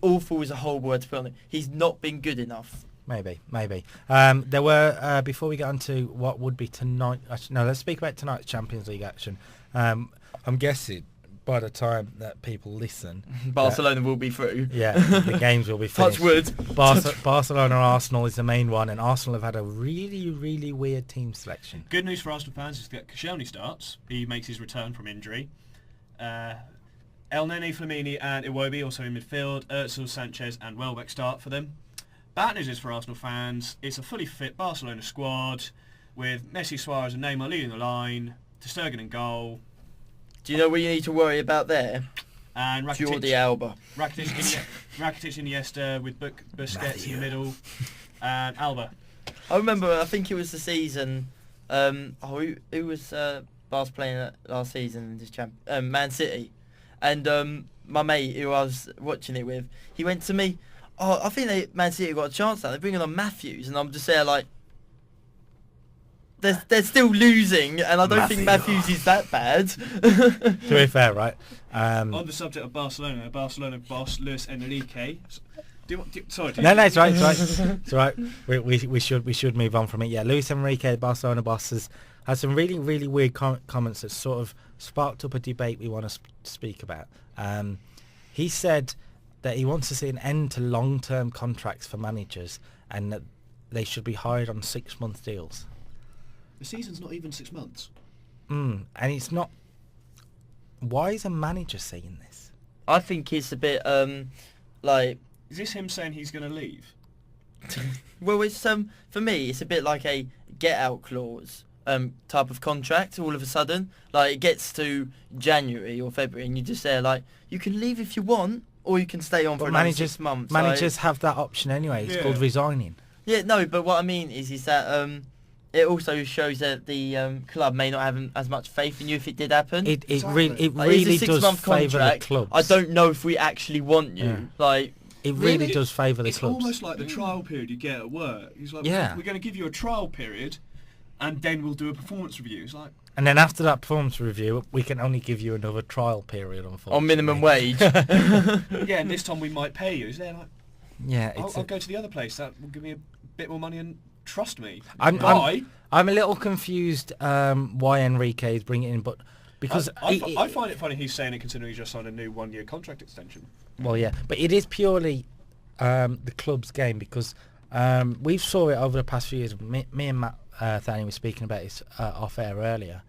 awful is a horrible word to put on it. He's not been good enough. Maybe. There were, before we get on to what would be tonight... Actually, no, let's speak about tonight's Champions League action. I'm guessing by the time that people listen, Barcelona will be through. Yeah, the games will be finished. Touch wood. Barcelona Arsenal is the main one, and Arsenal have had a really, really weird team selection. Good news for Arsenal fans is that Koscielny starts. He makes his return from injury. El Neni, Flamini and Iwobi also in midfield. Özil, Sanchez and Welbeck start for them. Bad news is for Arsenal fans, it's a fully fit Barcelona squad with Messi, Suarez and Neymar leading the line, Ter Stegen in goal. Do you know what you need to worry about there? And Jordi Alba. Rakitic, Iniesta with Busquets in the middle, and Alba. I remember, I think it was the season, who was Barca playing last season in this Man City. And my mate who I was watching it with, he went to me, I think Man City got a chance now, they're bringing on Matthews, and I'm just there like, they're still losing, and I don't think Matthews is that bad. To be fair, right? On the subject of Barcelona boss Luis Enrique. Sorry. No, it's right. It's right. We should move on from it. Yeah, Luis Enrique, the Barcelona boss, has had some really, really weird comments that sort of sparked up a debate we want to speak about. He said that he wants to see an end to long-term contracts for managers, and that they should be hired on 6-month deals. The season's not even 6 months. And it's not... Why is a manager saying this? I think it's a bit, like... Is this him saying he's going to leave? Well, it's for me, it's a bit like a get-out clause type of contract all of a sudden. Like, it gets to January or February and you're just there like, you can leave if you want, or you can stay on for another 6 months. Managers have that option anyway. It's called resigning. Yeah, no, but what I mean is that... it also shows that the club may not have as much faith in you if it did happen. It really does favour the clubs. I don't know if we actually want you. Like, it really does favour the clubs. It's almost like the trial period you get at work. It's like, we're going to give you a trial period, and then we'll do a performance review. It's like, and then after that performance review, we can only give you another trial period, unfortunately. On minimum wage. Yeah, and this time we might pay you. Is there like? Yeah, I'll go to the other place. That will give me a bit more money and. Trust me. I'm a little confused why Enrique is bringing it in, but because I find it funny he's saying it considering he just signed a new 1-year contract extension. Well, yeah, but it is purely the club's game, because we've saw it over the past few years. Me and Matt Tye were speaking about this off air earlier.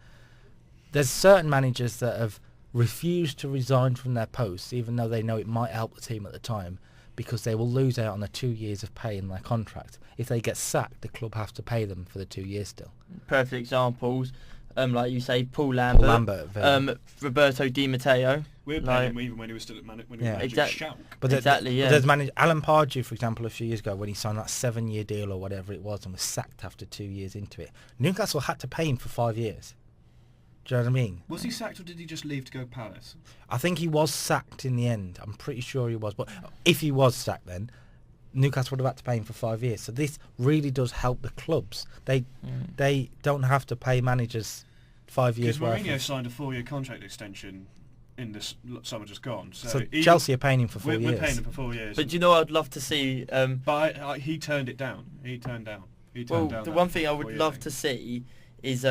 There's certain managers that have refused to resign from their posts, even though they know it might help the team at the time, because they will lose out on the 2 years of pay in their contract. If they get sacked, the club have to pay them for the 2 years still. Perfect examples, like you say, Paul Lambert, Roberto Di Matteo. We're paying him even when he was still at managing Schalke. But there's Alan Pardew, for example, a few years ago, when he signed that 7-year deal or whatever it was and was sacked after 2 years into it. Newcastle had to pay him for 5 years. Do you know what I mean? Was he sacked or did he just leave to go Palace? I think he was sacked in the end. I'm pretty sure he was. But if he was sacked then, Newcastle would have had to pay him for 5 years. So this really does help the clubs. They don't have to pay managers 5 years worth. Because Mourinho signed a 4-year contract extension in this summer just gone. So Chelsea are paying him for 4 years. We're paying him for 4 years. But do you know what I'd love to see? But he turned it down. He turned down the one thing I would love to see is...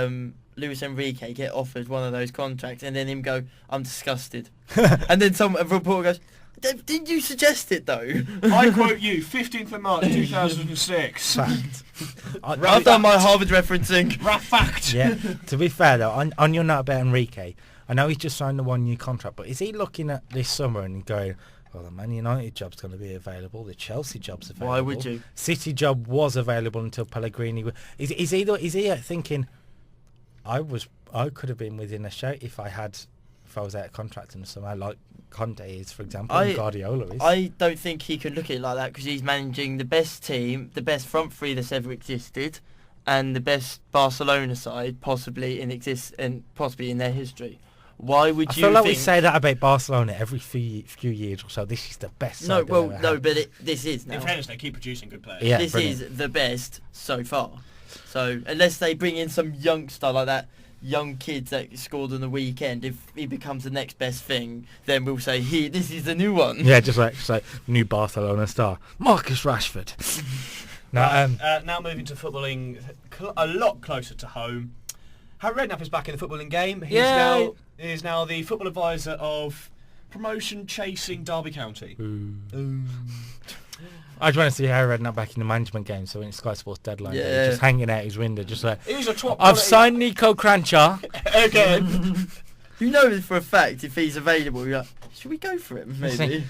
Luis Enrique get offered one of those contracts and then him go, I'm disgusted. And then a reporter goes, didn't you suggest it though? I quote you, 15th of March 2006. Fact. I've done my Harvard referencing. Fact. Yeah. To be fair though, on your note about Enrique, I know he's just signed a 1-year contract, but is he looking at this summer and going, well, the Man United job's going to be available, the Chelsea job's available. Why would you? City job was available until Pellegrini. Is he thinking... I could have been within a shout if I was out of contract in the summer, like Conte is, for example, and Guardiola is. I don't think he could look at it like that, because he's managing the best team, the best front three that's ever existed, and the best Barcelona side possibly in their history. Why would you? I feel like we say that about Barcelona every few years or so. This is the best. Side this is now. In fairness, they keep producing good players. Yeah, this is the best so far. So unless they bring in some youngster like that, young kids that scored on the weekend, if he becomes the next best thing, then we'll say, this is the new one. Yeah, just like new Barcelona star, Marcus Rashford. Now moving to footballing a lot closer to home. Harry Redknapp is back in the footballing game. He is now the football advisor of promotion-chasing Derby County. I just want to see Harry Redknapp back in the management game, so in Sky Sports Deadline, Day, just hanging out his window, just like, he's a top I've signed Nico Crancher. again. You know for a fact if he's available, you're like, should we go for him, maybe?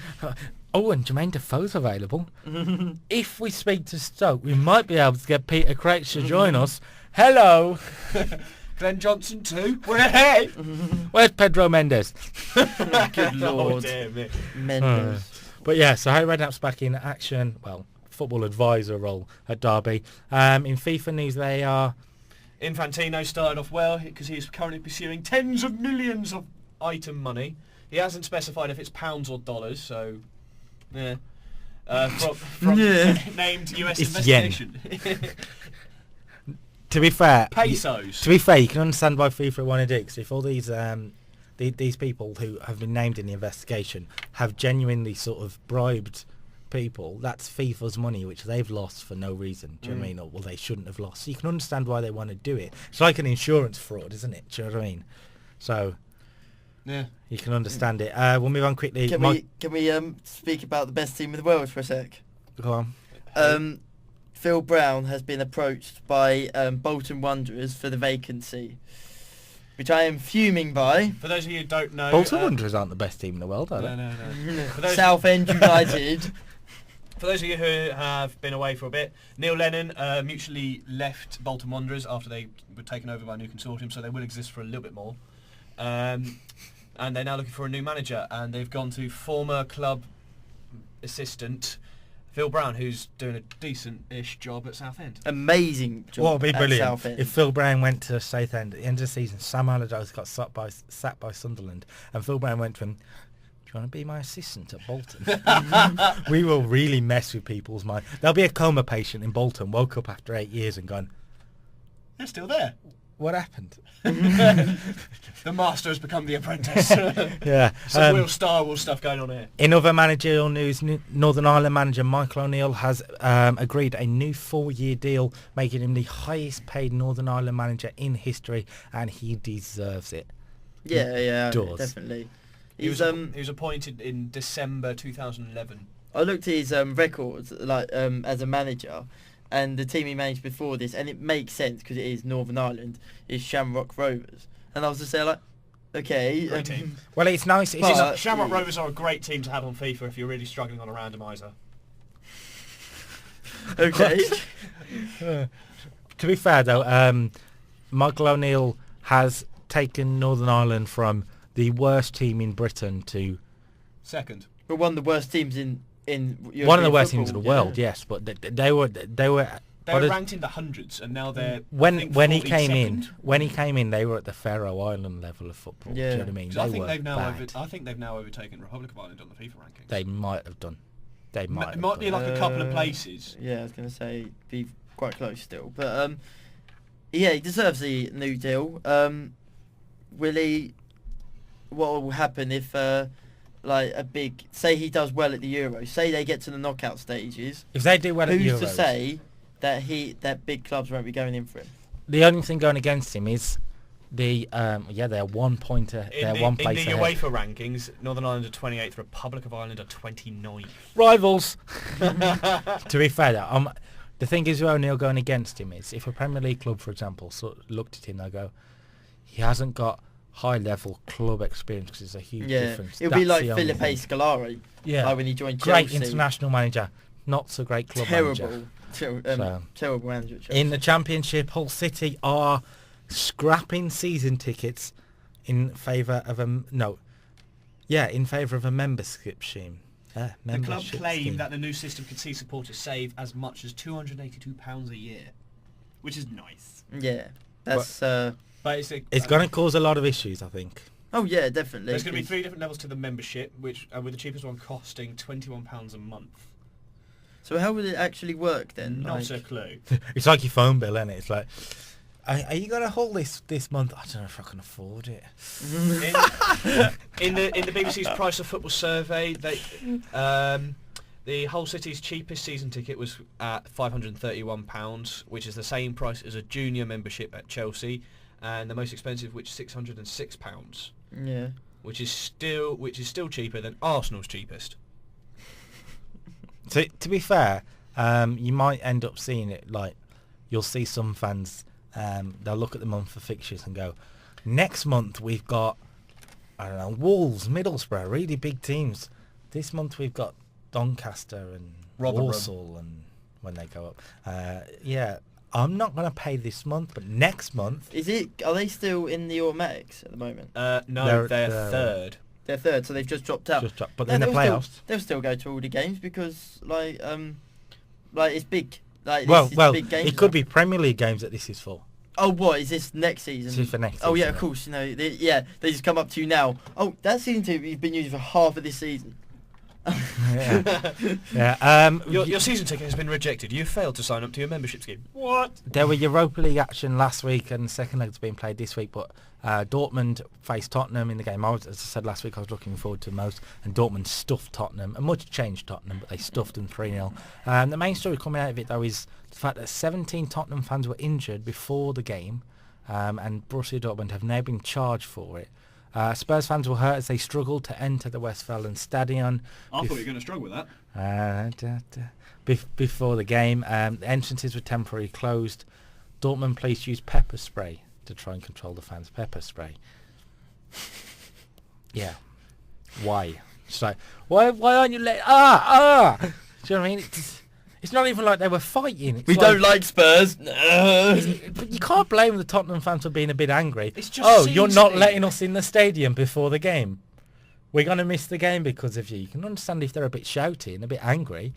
Oh, and Jermaine Defoe's available. If we speak to Stoke, we might be able to get Peter Crouch to join us. Hello. Glenn Johnson too. Hey. Where's Pedro Mendes? Good Lord. Oh, dear me. Mendes. But yeah, so Harry Redknapp's back in action. Well, football advisor role at Derby. In FIFA news, they are... Infantino started off well because he's currently pursuing tens of millions of item money. He hasn't specified if it's pounds or dollars, so... Yeah. From named US It's investigation. To be fair... Pesos. To be fair, you can understand why FIFA want to do, because if all these people who have been named in the investigation have genuinely sort of bribed people, that's FIFA's money which they've lost for no reason. Do you know what I mean? Or, well, they shouldn't have lost. So you can understand why they want to do it. It's like an insurance fraud, isn't it? Do you know what I mean? So yeah, you can understand it. We'll move on quickly. Can we speak about the best team in the world for a sec? Go on. Phil Brown has been approached by Bolton Wanderers for the vacancy, which I am fuming by. For those of you who don't know... Bolton Wanderers aren't the best team in the world, are they? No. Southend United. For those of you who have been away for a bit, Neil Lennon mutually left Bolton Wanderers after they were taken over by a new consortium, so they will exist for a little bit more. And they're now looking for a new manager, and they've gone to former club assistant Phil Brown, who's doing a decent-ish job at Southend. Amazing job. What would be at brilliant Southend. if Phil Brown went to Southend at the end of the season. Sam Allardyce got sacked by Sunderland, and Phil Brown went to him, "Do you want to be my assistant at Bolton?" We will really mess with people's mind. There'll be a coma patient in Bolton, woke up after 8 years and gone, They're still there. "What happened?" The master has become the apprentice. Yeah. Some real Star Wars stuff going on here. In other managerial news, Northern Ireland manager Michael O'Neill has agreed a new 4-year deal, making him the highest paid Northern Ireland manager in history, and he deserves it. Yeah, Does. definitely. He was appointed in December 2011. I looked at his records as a manager, and the team he managed before this, and it makes sense because it is Northern Ireland, is Shamrock Rovers. And I was just there like, okay. Great team. Well, it's nice. Shamrock Rovers are a great team to have on FIFA if you're really struggling on a randomizer. Okay. To be fair, though, Michael O'Neill has taken Northern Ireland from the worst team in Britain to second. But one of the worst teams in European one of the worst football, teams in the world. Yes, but they were. They were ranked in the hundreds, and now they're when he 42nd. came in, they were at the Faroe Island level of football. Yeah. Do you know what I mean? I think they've now overtaken Republic of Ireland on the FIFA rankings. They might have done. It might be like a couple of places. Yeah, I was going to say be quite close still, but yeah, he deserves the new deal. What will happen if say he does well at the Euros, say they get to the knockout stages? If they do well at the Euros, who's to say that big clubs won't be going in for him? The only thing going against him is they're 1 pointer. They're one place in the ahead. UEFA rankings, Northern Ireland are 28th, Republic of Ireland are 29th. Rivals. To be fair, though, the thing is with O'Neill going against him is if a Premier League club, for example, looked at him, they'll go, he hasn't got high-level club experience because it's a huge difference. It'll be like Felipe Scolari. Yeah. Like when he joined Chelsea. Great international manager, not so great club manager. Terrible manager. In the Championship, Hull City are scrapping season tickets in favour of a membership scheme. The club claim that the new system could see supporters save as much as £282 a year, which is nice. Yeah, that's. But it's going to cause a lot of issues, I think. Oh yeah, definitely. There's going to be 3 different levels to the membership, which with the cheapest one costing £21 a month. So how will it actually work then? Not a clue. It's like your phone bill, isn't it? It's like, are you going to hold this month? I don't know if I can afford it. in the BBC's Price of Football survey, the Hull City's cheapest season ticket was at £531, which is the same price as a junior membership at Chelsea, and the most expensive, which is £606. Yeah. Which is still cheaper than Arsenal's cheapest. So to be fair, you might end up seeing it like you'll see some fans. They'll look at the month for fixtures and go, next month we've got, I don't know, Wolves, Middlesbrough, really big teams. This month we've got Doncaster and Walsall, and when they go up. Yeah, I'm not going to pay this month, but next month. Are they still in the automatics at the moment? No, they're third. They're third, so they've just dropped out. But in the playoffs, they'll still go to all the games because like it's big. Like big games it could be Premier League games that this is for. Oh, what is this next season? This is for next season. Oh yeah, of course. You know, they just come up to you now. Oh, that season ticket you've been using for half of this season. Yeah. Your season ticket has been rejected. You failed to sign up to your membership scheme. What? There were Europa League action last week, and the second leg's been played this week. But Dortmund faced Tottenham in the game. As I said last week, I was looking forward to most, and Dortmund stuffed Tottenham. A much changed Tottenham, but they stuffed them 3-0. The main story coming out of it, though, is the fact that 17 Tottenham fans were injured before the game, and Borussia Dortmund have now been charged for it. Spurs fans were hurt as they struggled to enter the Westfalen Stadion. I thought you were going to struggle with that. Before the game, the entrances were temporarily closed. Dortmund police used pepper spray to try and control the fans. Pepper spray. Yeah. Why? It's like, why aren't you let... Do you know what I mean? It's not even like they were fighting. We don't like Spurs. But you can't blame the Tottenham fans for being a bit angry. It's just you're not letting us in the stadium before the game. We're going to miss the game because of you. You can understand if they're a bit shouty and a bit angry.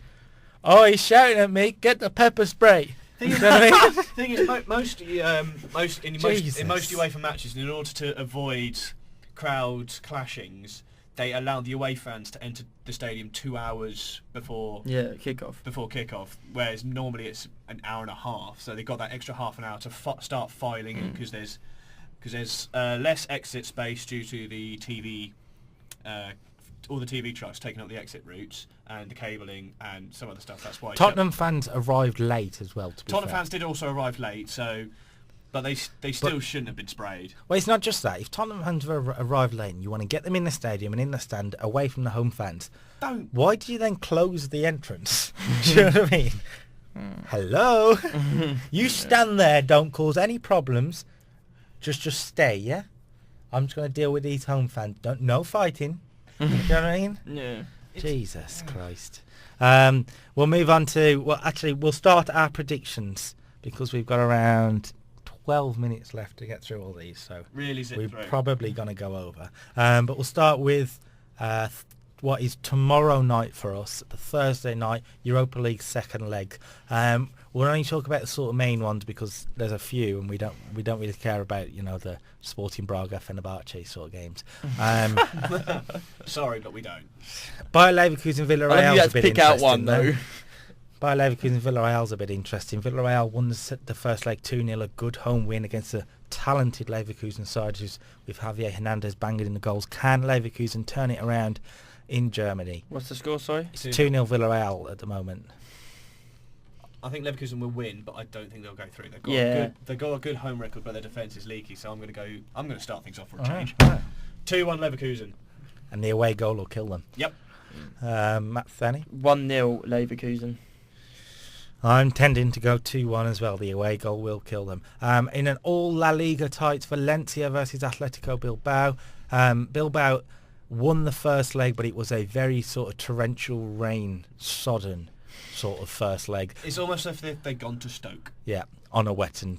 Oh, he's shouting at me. Get the pepper spray. Thing is, most UEFA matches, in order to avoid crowd clashings, they allow the away fans to enter the stadium 2 hours before kickoff, whereas normally it's an hour and a half. So they've got that extra half an hour to start filing in because there's less exit space due to the TV, all the TV trucks taking up the exit routes and the cabling and some other stuff. That's why Tottenham fans arrived late as well. Tottenham fans did also arrive late, so. But they still shouldn't have been sprayed. Well, it's not just that. If Tottenham fans have arrived late and you want to get them in the stadium and in the stand away from the home fans, why do you then close the entrance? Do you know what I mean? Hello? You stand there, don't cause any problems. Just stay, yeah? I'm just going to deal with these home fans. No fighting. Do you know what I mean? Yeah. Jesus Christ. We'll move on to... Well, actually, we'll start our predictions because we've got around 12 minutes left to get through all these, so we're probably going to go over. But we'll start with what is tomorrow night for us, the Thursday night Europa League second leg. We'll only talk about the sort of main ones because there's a few, and we don't really care about the Sporting Braga, Fenerbahce sort of games. Sorry, but we don't. Bayer Leverkusen, Villarreal's a bit interesting. Pick out one though. Bayer Leverkusen, Villarreal's a bit interesting. Villarreal won the first leg 2-0, a good home win against a talented Leverkusen side who's with Javier Hernandez banging in the goals. Can Leverkusen turn it around in Germany? What's the score, sorry? It's 2-0 Villarreal at the moment. I think Leverkusen will win, but I don't think they'll go through. They've got a good home record, but their defence is leaky, so I'm going to start things off for a change. 2-1 Leverkusen. And the away goal will kill them. Yep. Matt Tye? 1-0 Leverkusen. I'm tending to go 2-1 as well. The away goal will kill them. In an all La Liga tie, it's Valencia versus Atletico Bilbao. Bilbao won the first leg, but it was a very sort of torrential rain, sodden sort of first leg. It's almost as if they'd gone to Stoke. Yeah, on a wet and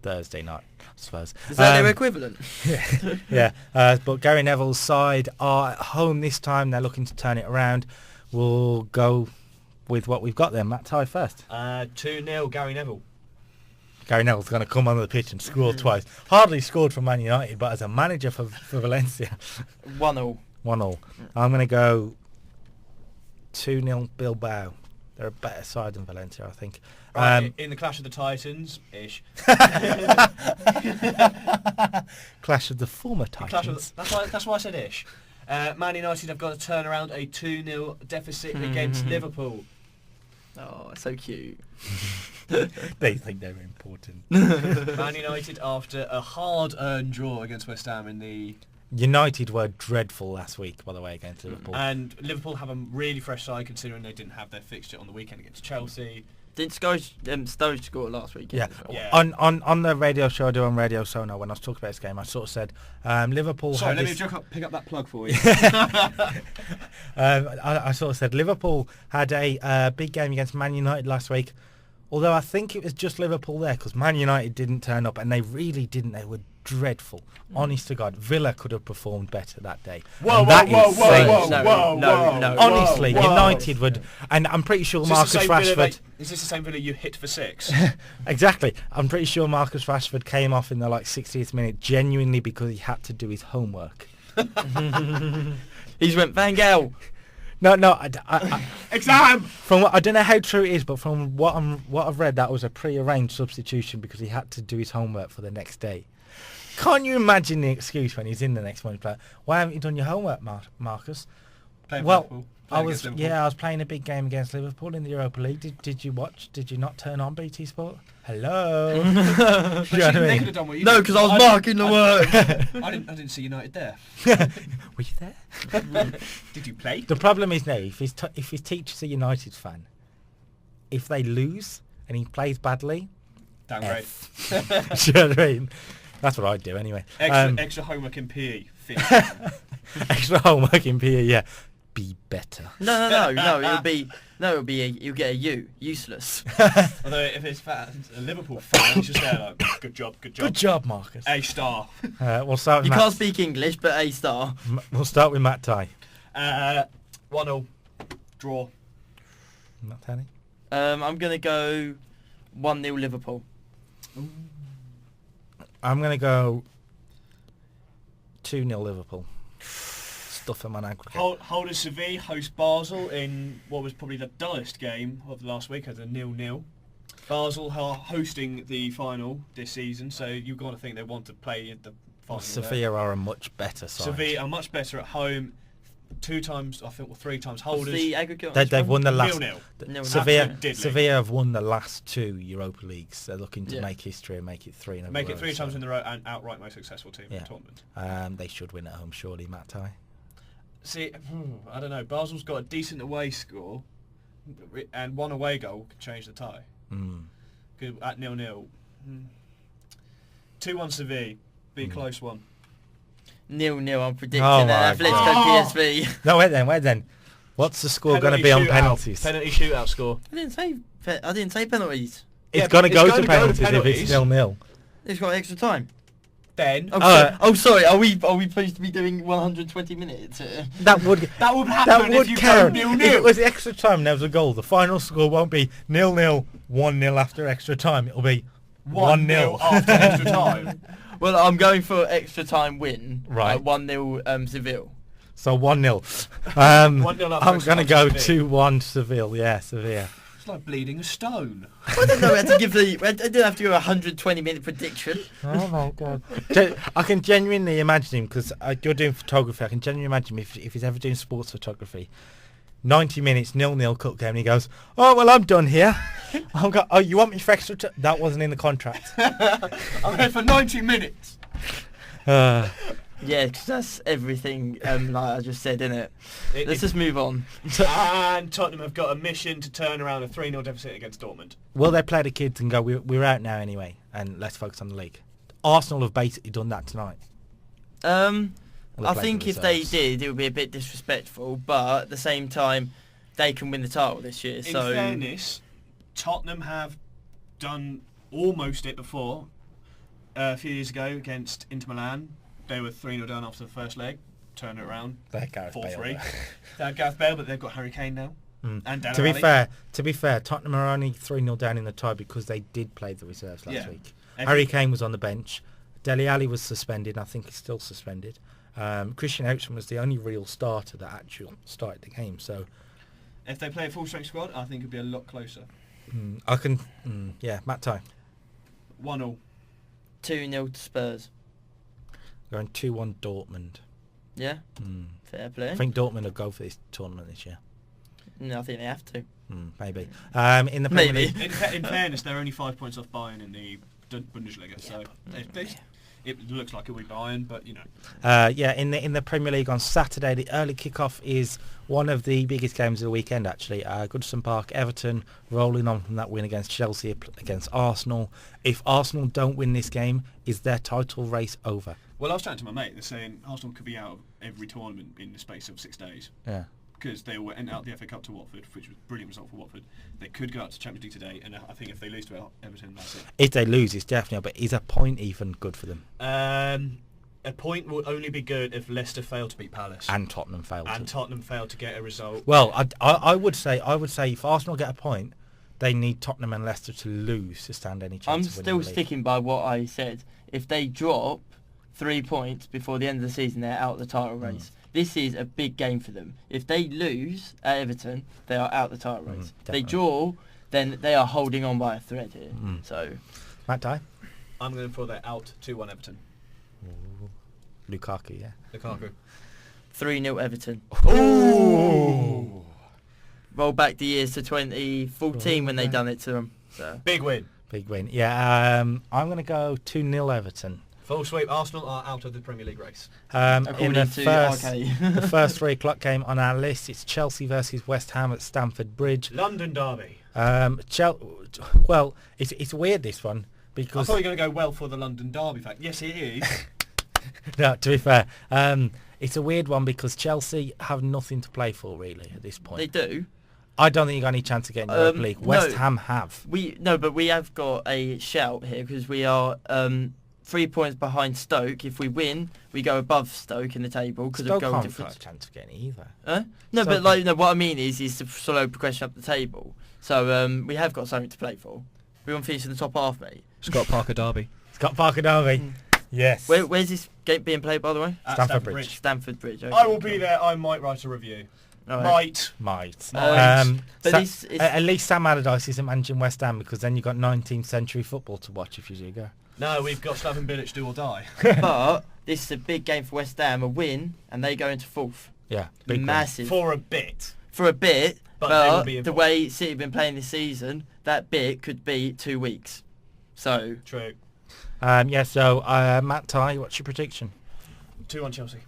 Thursday night, I suppose. Is that their equivalent? Yeah. But Gary Neville's side are at home this time. They're looking to turn it around. We'll go with what we've got there. Matt Tye first. 2-0 Gary Neville. Gary Neville's going to come on the pitch and score twice. Hardly scored for Man United, but as a manager for Valencia. 1-0. 1-0. I'm going to go 2-0 Bilbao. They're a better side than Valencia, I think. Right, in the Clash of the Titans-ish. Clash of the former Titans. That's why I said ish. Man United have got to turn around a 2-0 deficit against Liverpool. Oh, so cute. They think they're important. Man United, after a hard-earned draw against West Ham in the... United were dreadful last week, by the way, against Liverpool. And Liverpool have a really fresh side, considering they didn't have their fixture on the weekend against Chelsea. Didn't Stoke score last week? Yeah. Well? Yeah. On the radio show I do on Radio Sono, when I was talking about this game, I sort of said Liverpool. Sorry, had let me pick up that plug for you. I sort of said Liverpool had a big game against Man United last week, although I think it was just Liverpool there because Man United didn't turn up, and they really didn't. They were dreadful. Honest to God, Villa could have performed better that day. Whoa. Honestly, United would, and I'm pretty sure Marcus Rashford... Is this the same Villa you hit for 6? Exactly. I'm pretty sure Marcus Rashford came off in the 60th minute genuinely because he had to do his homework. He's went, Van Gaal. No, Exam! From what, I don't know how true it is, but from what I've read, that was a pre-arranged substitution because he had to do his homework for the next day. Can't you imagine the excuse when he's in the next morning? Why haven't you done your homework, Marcus? I was playing a big game against Liverpool in the Europa League. Did you watch? Did you not turn on BT Sport? Hello. Do you know what I mean? No, because I was marking the work. I didn't see United there. Were you there? Did you play? The problem is now, if his teacher's a United fan, if they lose and he plays badly, downgrade. Do you know what I mean? That's what I'd do anyway. Extra homework in PE. Extra homework in PE, yeah. Be better. No. It'll be you'll get a U. Useless. Although if it's a Liverpool fan, it's just there like, good job. Good job, Marcus. A star. We'll start with You can't speak English, but A star. We'll start with Matt Tye. 1-0. Draw. Matt Tye. I'm going to go 1-0 Liverpool. Ooh. I'm going to go 2-0 Liverpool. Stuff them on aggregate. Holders Sevilla host Basel in what was probably the dullest game of last week as a 0-0. Basel are hosting the final this season, so you've got to think they want to play at the final. Sevilla are a much better side. Sevilla are much better at home. 2 times, I think, or 3 times holders. What's the aggregate? They've won the last. 0-0. Sevilla have won the last 2 Europa Leagues. They're looking to make history and make it 3 in a row. Make it 3 times in the row and outright most successful team in the tournament. They should win at home, surely, Matt Tye. See, I don't know. Basel's got a decent away score, and 1 away goal could change the tie. Good at 0-0. 2-1 Sevilla, be a close one. 0-0. I'm predicting an Atletico PSV. No, wait then. What's the score going to be on penalties? Penalty shootout score. I didn't say penalties. It's going to go to penalties if it's 0-0. It's got extra time. Then. Sorry. Are we supposed to be doing 120 minutes here? That would happen if you count. go 0-0. If it was extra time and there was a goal, the final score won't be 0-0, 1-0 after extra time. It'll be 1-0 after extra time. Well, I'm going for extra time win. Right. 1-0 Seville. So 1-0. 1-0 I'm going to go 2-1 Seville. Yeah, Sevilla. It's like bleeding a stone. I didn't know I didn't have to do a 120-minute prediction. Oh my God! I can genuinely imagine him because you're doing photography. I can genuinely imagine him if he's ever doing sports photography. 90 minutes 0-0 cup game, and he goes, "Oh well, I'm done here. You want me for extra? That wasn't in the contract. I'm here for 90 minutes." Yeah, because that's everything like I just said, innit? Let's just move on. And Tottenham have got a mission to turn around a 3-0 deficit against Dortmund. Will they play the kids and go, we're out now anyway, and let's focus on the league? Arsenal have basically done that tonight. I think if they did, it would be a bit disrespectful, but at the same time, they can win the title this year. In fairness, Tottenham have done almost it before. A few years ago against Inter Milan. They were 3-0 down after the first leg, turned it around, 4-3. They had Gareth Bale, but they've got Harry Kane now. And to be fair, Tottenham are only 3-0 down in the tie because they did play the reserves last week. Harry Kane was on the bench. Dele Alli was suspended. I think he's still suspended. Christian Eriksen was the only real starter that actually started the game. So, if they play a full-strength squad, I think it'd be a lot closer. Matt Tye. 1-0. 2-0 to Spurs. Going 2-1 Dortmund. Yeah? Fair play. I think Dortmund will go for this tournament this year. No, I think they have to. Maybe. In the Premier League. In fairness, they're only 5 points off Bayern in the Bundesliga, so it looks like it will be Bayern, but you know. In the Premier League on Saturday, the early kickoff is one of the biggest games of the weekend. Actually, Goodison Park, Everton rolling on from that win against Chelsea, against Arsenal. If Arsenal don't win this game, is their title race over? Well, I was chatting to my mate. They're saying Arsenal could be out of every tournament in the space of 6 days. Yeah. Because they went out the FA Cup to Watford, which was a brilliant result for Watford. They could go out to Champions League today, and I think if they lose to Everton, that's it. If they lose, it's definitely. But is a point even good for them? A point will only be good if Leicester fail to beat Palace and Tottenham fail. Tottenham fail to get a result. Well, I would say if Arsenal get a point, they need Tottenham and Leicester to lose to stand any chance. I'm of winning still the league. sticking by what I said. If they drop 3 points before the end of the season, they're out of the title race. This is a big game for them. If they lose at Everton, they are out of the title race. If they draw, then they are holding on by a thread here. So, Matt Tye? I'm going for their out 2-1 Everton. Ooh. Lukaku, yeah. Lukaku. 3-0 Everton. Ooh. Roll back the years to 2014 when they done it to them. So. Big win. Big win. Yeah, I'm going to go 2-0 Everton. Full sweep. Arsenal are out of the Premier League race. In the first 3 o'clock game on our list, it's Chelsea versus West Ham at Stamford Bridge. London derby. Well, it's weird, this one, because... I thought you were going to go well for the London derby fact. Yes, it is. No, to be fair, it's a weird one because Chelsea have nothing to play for, really, at this point. They do. I don't think you got any chance of getting the Europa League. West Ham have. But we have got a shout here because we are 3 points behind Stoke. If we win, we go above Stoke in the table because of goal difference. Stoke can't chance of getting either. No, Stoke, but what I mean is the slow progression up the table. So we have got something to play for. We want to finish in the top half, mate. Scott Parker derby. Scott Parker derby. Yes. Where's this game being played, by the way? At Stamford Bridge. Stamford Bridge. Okay, I will be there. I might write a review. Might. But at least Sam Allardyce isn't managing West Ham, because then you've got 19th century football to watch if you do go. No, we've got Slaven Bilic do or die. But this is a big game for West Ham, a win, and they go into 4th. Yeah, big massive. For a bit. But the way City have been playing this season, that bit could be 2 weeks. So true. Matt Tye, what's your prediction? 2-1 Chelsea.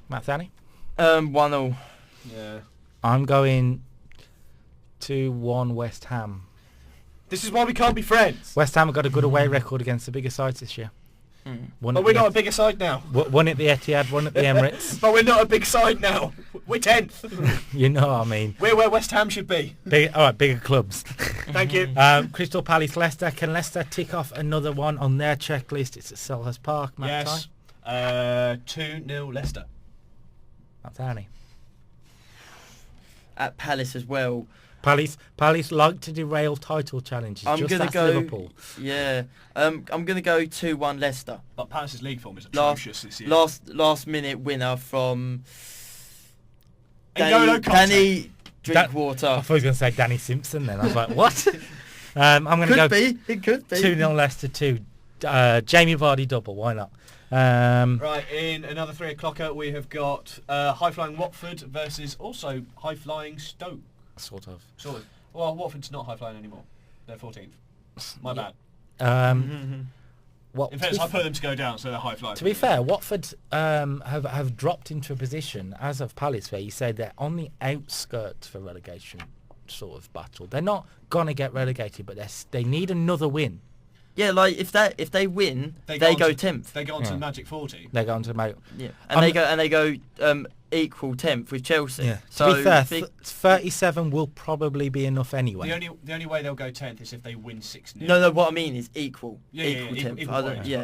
Matt Thowney? 1-0. Yeah. I'm going 2-1 West Ham. This is why we can't be friends. West Ham have got a good away record against the bigger sides this year. But we're not a bigger side now. One at the Etihad, one at the Emirates. But we're not a big side now. We're 10th. You know what I mean. We're where West Ham should be. Bigger clubs. Thank you. Crystal Palace, Leicester. Can Leicester tick off another one on their checklist? It's at Selhurst Park. Matt yes. Tye? 2-0 Leicester. Matt Thowney. At Palace as well. Palace like to derail title challenges. I'm just gonna go. Liverpool. Yeah. I'm gonna go 2-1 Leicester. But Palace's league form is atrocious this year. Last minute winner from Danny Drinkwater. I thought he was going to say Danny Simpson then. I was like, what? I'm going to go. It could be. 2-0 Leicester 2. Jamie Vardy double. Why not? Right, in another 3 o'clocker we have got high-flying Watford versus also high-flying Stoke. Sort of. Well, Watford's not high-flying anymore. They're 14th. My bad. In fact, I put them to go down, so they're high-flying. To be fair, Watford have dropped into a position, as of Palace, where you say they're on the outskirts for relegation sort of battle. They're not going to get relegated, but they need another win. Yeah, like if they win, they go 10th. They go on to the Magic 40. They go on to the Yeah, and they go equal 10th with Chelsea. Yeah. So to be fair, 37 will probably be enough anyway. The only way they'll go 10th is if they win 6-0. No, what I mean is equal. Equal 10th.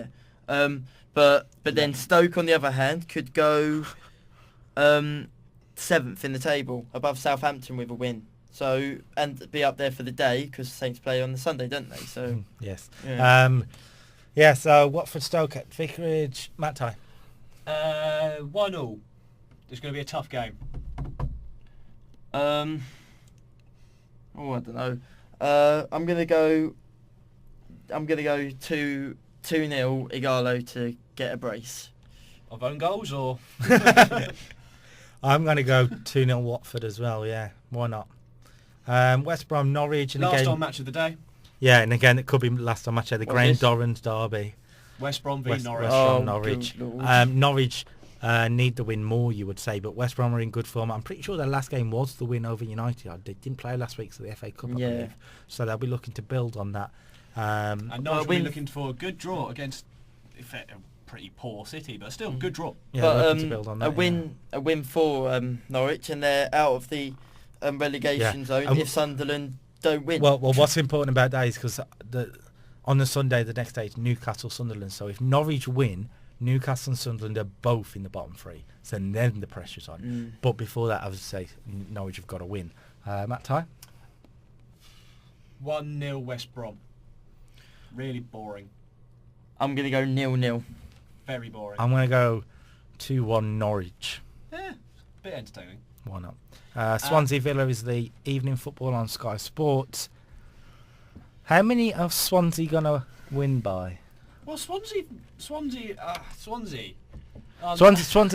But then Stoke on the other hand could go 7th in the table above Southampton with a win. So, and be up there for the day because Saints play on the Sunday, don't they? So yes. Yeah. So Watford Stoke at Vicarage. Matt Tye. 1-0. It's going to be a tough game. I don't know. I'm gonna go 2-0 Igalo to get a brace. Of own goals or? I'm going to go 2-0 Watford as well. Yeah, why not? West Brom, Norwich, and Last again, on match of the day. yeah, and again it could be last on match of the Grain Dorrans derby. West Brom v Norwich. West Brom, Norwich. Norwich need the win more, you would say, but West Brom are in good form. I'm pretty sure their last game was the win over United. They didn't play last week, so the FA Cup, I believe. So they'll be looking to build on that. And Norwich will be looking for a good draw against a pretty poor City, but still good draw. Yeah, but looking to build on that, a win for Norwich, and they're out of the relegation zone if Sunderland don't win. Well, what's important about that is because on the Sunday, the next day, it's Newcastle, Sunderland. So if Norwich win, Newcastle and Sunderland are both in the bottom three. So then the pressure's on. But before that, I would say Norwich have got to win. Matt Tye? 1-0 West Brom. Really boring. I'm going to go 0-0. Very boring. I'm going to go 2-1 Norwich. Yeah, bit entertaining. Why not? Swansea Villa is the evening football on Sky Sports. How many are Swansea going to win by? Well, Swansea. Swansea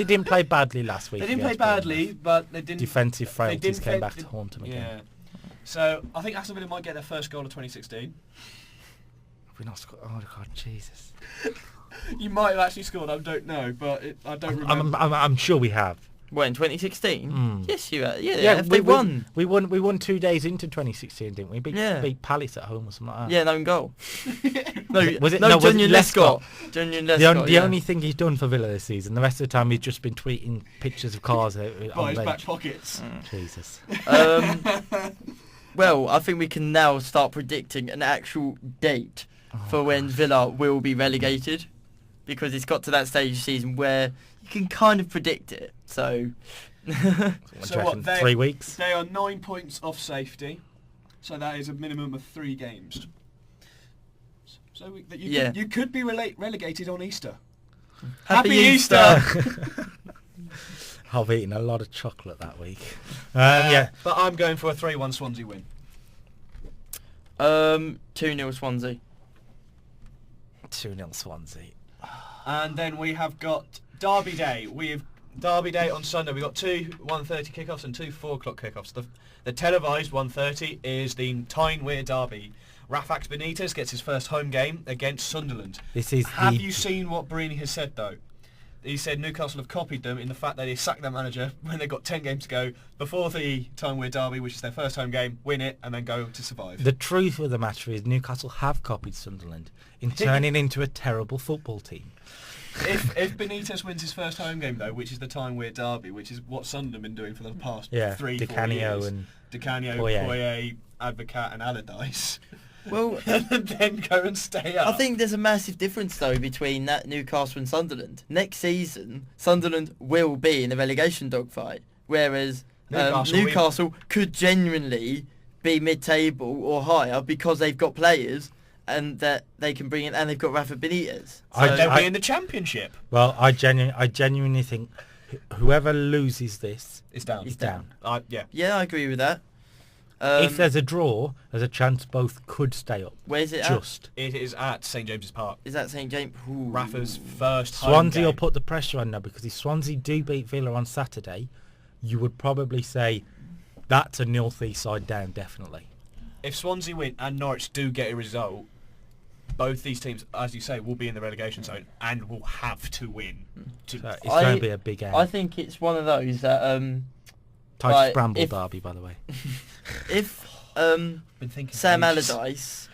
didn't play badly last week. They didn't play badly, but they didn't. Defensive frailties came back to haunt them again. Yeah. So I think Aston Villa might get their first goal of 2016. Have we not scored? Oh God, Jesus! You might have actually scored. I don't know, but I don't remember. I'm sure we have. What, in 2016? Yes, you have. Yeah, they won. We won 2 days into 2016, didn't we? Beat Palace at home or something like that. Yeah, no goal. Was it Junior Lescott? The only thing he's done for Villa this season. The rest of the time he's just been tweeting pictures of cars on his bench. back pockets. Jesus. Well, I think we can now start predicting an actual date for when Villa will be relegated, because it's got to that stage of the season where you can kind of predict it. So, so what? 3 weeks? They are 9 points off safety, so that is a minimum of 3 games. So you could be relegated on Easter. Happy Easter! I've eaten a lot of chocolate that week. But I'm going for a 3-1 Swansea win. 2-0 Swansea. 2-0 Swansea. And then we have got Derby Day. We have Derby Day on Sunday. We've got 2 1:30 kickoffs and 2 4 o'clock kickoffs. The televised 1:30 is the Tyne-Wear Derby. Rafax Benitez gets his first home game against Sunderland. Have you seen what Brini has said, though? He said Newcastle have copied them in the fact that they sacked their manager when they've got 10 games to go before the Tyne-Wear Derby, which is their first home game, win it, and then go to survive. The truth of the matter is Newcastle have copied Sunderland in turning into a terrible football team. If Benitez wins his first home game, though, which is the Tyne-Wear Derby, which is what Sunderland have been doing for the past 3-4 years. Canio, Poirier, Advocat and Allardyce. Well, and then go and stay up. I think there's a massive difference, though, between that Newcastle and Sunderland. Next season, Sunderland will be in a relegation dogfight, whereas Newcastle could genuinely be mid-table or higher because they've got players and that they can bring in, and they've got Rafa Benitez. So they'll be in the Championship. Well, I genuinely think whoever loses this is down. Is down. Yeah, I agree with that. If there's a draw, there's a chance both could stay up. Where's it at? It is at St James's Park. Is that St James? Ooh. Rafa's first home Swansea game. will put the pressure on now, because if Swansea do beat Villa on Saturday, you would probably say that's a 0-3 side down, definitely. If Swansea win and Norwich do get a result, both these teams, as you say, will be in the relegation zone and will have to win. So it's going to be a big game. I think it's one of those that... Titus Bramble Derby, by the way. If Sam Allardyce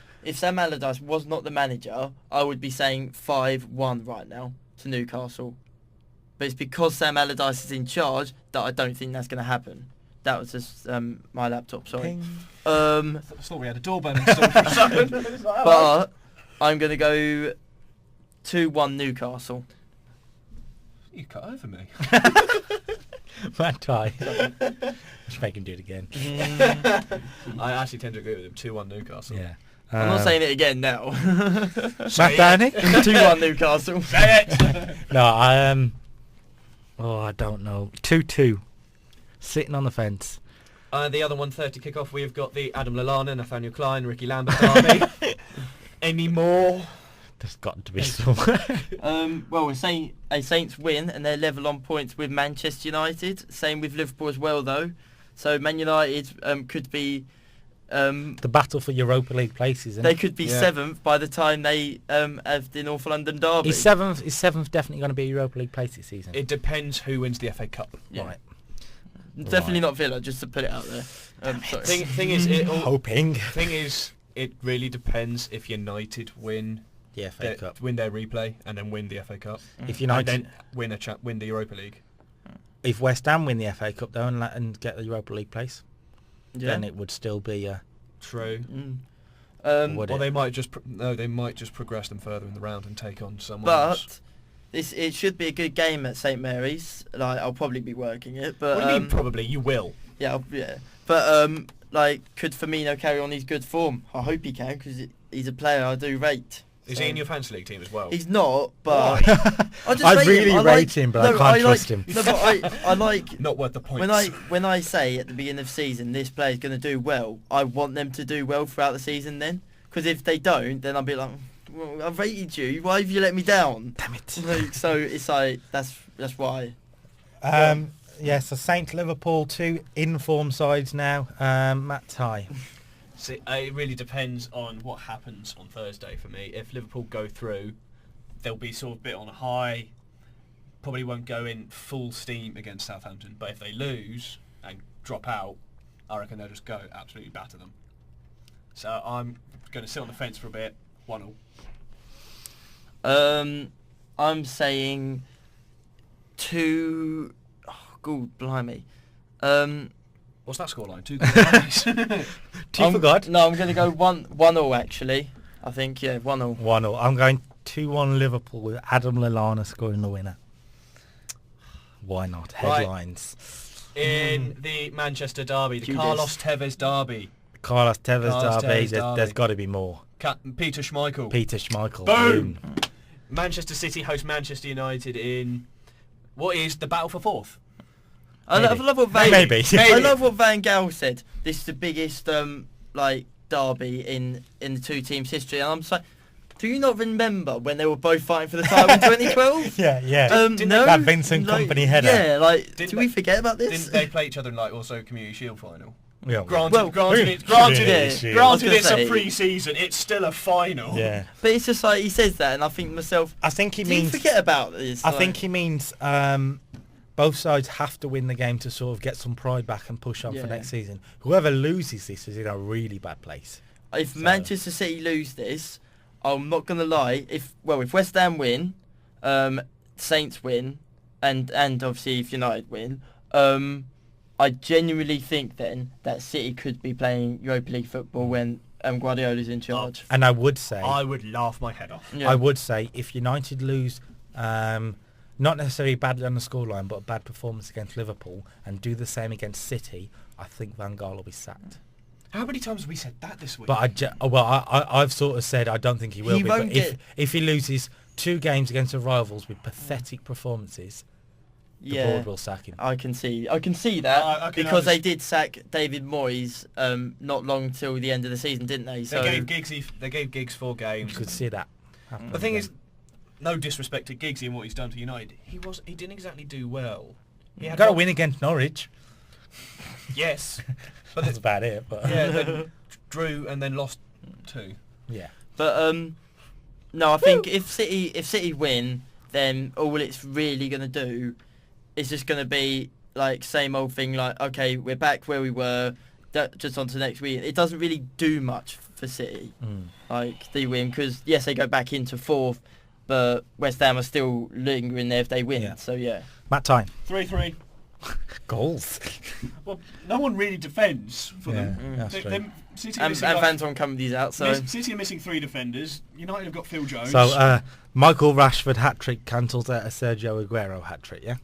was not the manager, I would be saying 5-1 right now to Newcastle. But it's because Sam Allardyce is in charge that I don't think that's going to happen. That was just my laptop, sorry. I thought we had a doorbell installed for a second. But I'm going to go 2-1 Newcastle. You cut over me. Matt Tye. Just make him do it again. I actually tend to agree with him. 2-1 Newcastle. Yeah. I'm not saying it again now. Matt Downey? 2-1 Newcastle. Say it! No, I don't know. 2-2. Sitting on the fence. The other 1:30 kickoff, we've got the Adam Lallana, Nathaniel Klein, Ricky Lambert derby. Any more? There's got to be somewhere. Well, we're saying a Saints win and they're level on points with Manchester United. Same with Liverpool as well, though. So Man United could be The battle for Europa League places. They could be 7th by the time they have the North London derby. Is 7th definitely going to be a Europa League place this season? It depends who wins the FA Cup. Yeah. Right. Definitely not Villa, just to put it out there. Sorry. Thing is, it really depends if United win the FA Cup, win their replay, and then win the FA Cup. If United and then win the Europa League. If West Ham win the FA Cup though and get the Europa League place, then it would still be true. Well, they might just progress them further in the round and take on someone else. But it should be a good game at St Mary's. Like, I'll probably be working it. But what do you mean probably? You will. Yeah, yeah. But like, could Firmino carry on his good form? I hope he can, because he's a player I do rate. Is he in your fantasy league team as well? He's not, but I really rate him, but I can't trust him. No, but I like not worth the points. When I say at the beginning of the season this player's going to do well, I want them to do well throughout the season. Then, because if they don't, then I'll be like, well, I've rated you. Why have you let me down? Damn it! So it's like that's why. So Saint Liverpool, 2 in-form sides now. Matt Tye. See, it really depends on what happens on Thursday for me. If Liverpool go through, they'll be sort of a bit on a high. Probably won't go in full steam against Southampton. But if they lose and drop out, I reckon they'll just go absolutely batter them. So I'm going to sit on the fence for a bit. 1-1. I'm saying 2. Oh, God, blimey. What's that scoreline? 2 goals. You forgot? No, I'm going to go 1-1 actually. I think 1-1. 1-1. I'm going 2-1 Liverpool with Adam Lallana scoring the winner. Why not? Headlines. Right. In the Manchester derby, the Carlos Tevez derby. Carlos Tevez derby. There's got to be more. Peter Schmeichel. Boom. Manchester City host Manchester United in what is the battle for 4th. I love what Van Maybe. I love what Van Gaal said. This is the biggest derby in the two teams' history, and I'm just like, do you not remember when they were both fighting for the title in 2012? Yeah. No, that Vincent Kompany header. Yeah, do we forget about this? Didn't they play each other in also Community Shield final? Yeah. Granted, it's a pre-season. It's still a final. Yeah. But it's just like he says that, and I think to myself, I think he do means. You forget about this? I think he means both sides have to win the game to sort of get some pride back and push on for next season. Whoever loses this is in a really bad place. If Manchester City lose this, I'm not gonna lie. If West Ham win, Saints win, and obviously if United win, I genuinely think then that City could be playing Europa League football when Guardiola's in charge. And I would say, I would laugh my head off. Yeah. I would say if United lose, not necessarily badly on the scoreline, but a bad performance against Liverpool, and do the same against City, I think Van Gaal will be sacked. How many times have we said that this week? But I've sort of said I don't think he will be. But if he loses 2 games against the rivals with pathetic performances, the board will sack him. I can see that because they did sack David Moyes not long till the end of the season, didn't they? So they gave Giggs 4 games. You could see that. The thing is, no disrespect to Giggsy and what he's done to United, he didn't exactly do well. He got a win against Norwich. Yes. But that's about it. But then drew and then lost 2. Yeah. But no, I think if City win, then all it's really going to do is just going to be like same old thing. Like, okay, we're back where we were. Just on to next week. It doesn't really do much for City. Like they win because yes, they go back into 4th, but West Ham are still lingering there if they win. Yeah. So yeah. Matt Tye. 3-3. Goals. Well, no one really defends for them. That's true. City and Van Ton coming these out. So City are missing 3 defenders. United have got Phil Jones. So Michael Rashford hat-trick cancels out a Sergio Aguero hat-trick, yeah?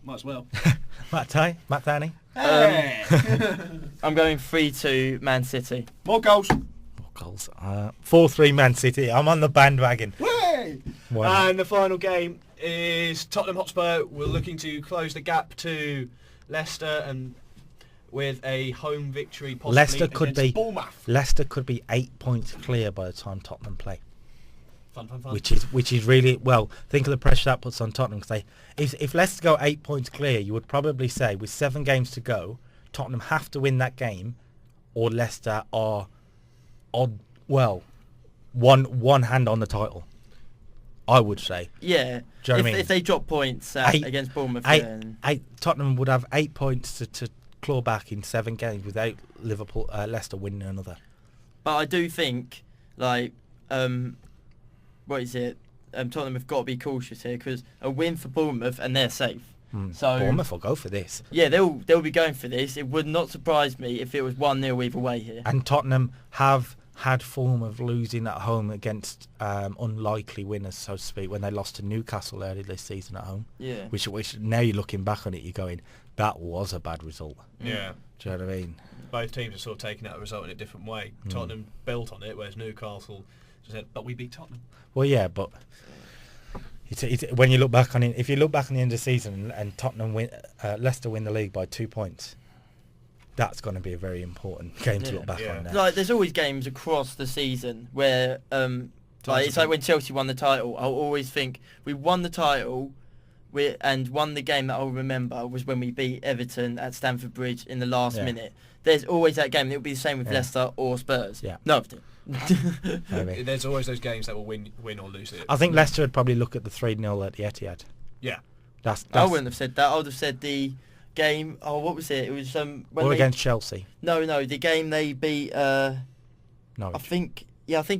Might as well. Matt Tye? Matt Thowney? Hey. I'm going 3-2 Man City. More goals. 4-3 Man City. I'm on the bandwagon. Way! And the final game is Tottenham Hotspur. We're looking to close the gap to Leicester and with a home victory possibly against Bournemouth. Leicester could be 8 points clear by the time Tottenham play. Fun. Which is really, well, think of the pressure that puts on Tottenham. Because if Leicester go 8 points clear, you would probably say with 7 games to go, Tottenham have to win that game, or Leicester are on, well, one hand on the title, I would say. Yeah. Do you know what I mean? If they drop points against Bournemouth, Tottenham would have 8 points to claw back in 7 games without Leicester winning another. But I do think, like, what is it? Tottenham have got to be cautious here, because a win for Bournemouth and they're safe. So Bournemouth will go for this. Yeah, they'll be going for this. It would not surprise me if it was 1-0 either way here. And Tottenham have had form of losing at home against unlikely winners, so to speak, when they lost to Newcastle early this season at home. Yeah. Which now you're looking back on it, you're going, that was a bad result. Yeah. Do you know what I mean? Both teams are sort of taking that result in a different way. Tottenham built on it, whereas Newcastle just said, but we beat Tottenham. Well, yeah, but when you look back on it, if you look back on the end of the season and Tottenham Leicester win the league by 2 points, that's going to be a very important game to look back on now. Like, there's always games across the season where, it's like when Chelsea won the title. I'll always think we won the title, and one the game that I'll remember was when we beat Everton at Stamford Bridge in the last minute. There's always that game. It'll be the same with Leicester or Spurs. Yeah. No. There's always those games that will win or lose it. I think Leicester would probably look at the 3-0 at the Etihad. Yeah. That's I wouldn't have said that. I would have said the game. Oh, what was it? It was when against Chelsea. No, the game they beat. Norwich. I think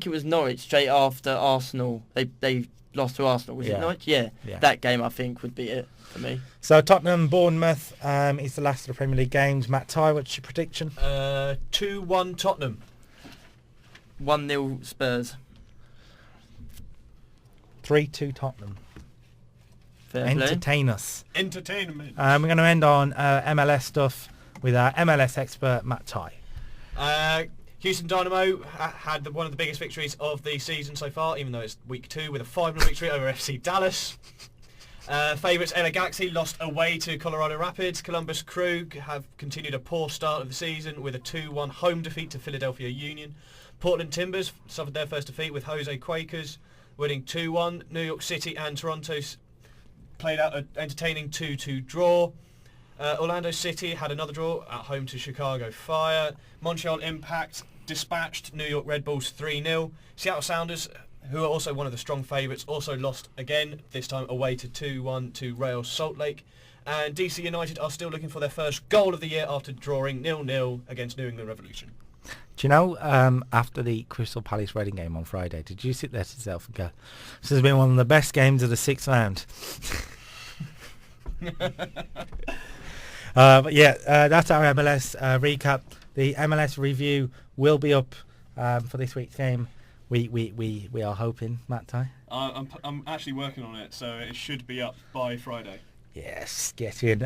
it was Norwich straight after Arsenal. They lost to Arsenal. Was it Norwich? Yeah. That game I think would be it for me. So Tottenham, Bournemouth is the last of the Premier League games. Matt Tye, what's your prediction? 2-1 Tottenham. 1-0 Spurs. 3-2 Tottenham. Fair Entertain play. us. Entertainment. We're going to end on MLS stuff with our MLS expert, Matt Tye. Houston Dynamo had one of the biggest victories of the season so far, even though it's week 2, with a 5-0 victory over FC Dallas. Favourites LA Galaxy lost away to Colorado Rapids. Columbus Crew have continued a poor start of the season with a 2-1 home defeat to Philadelphia Union. Portland Timbers suffered their first defeat with Jose Quakers winning 2-1. New York City and Toronto played out an entertaining 2-2 draw. Orlando City had another draw at home to Chicago Fire. Montreal Impact dispatched New York Red Bulls 3-0. Seattle Sounders, who are also one of the strong favourites, also lost again, this time away to 2-1 to Real Salt Lake. And DC United are still looking for their first goal of the year after drawing 0-0 against New England Revolution. Do you know, after the Crystal Palace Reading game on Friday, did you sit there to yourself and go, this has been one of the best games of the 6th round? But that's our MLS recap. The MLS review will be up for this week's game. We are hoping, Matt Tye. I'm actually working on it, so it should be up by Friday. Yes, get in.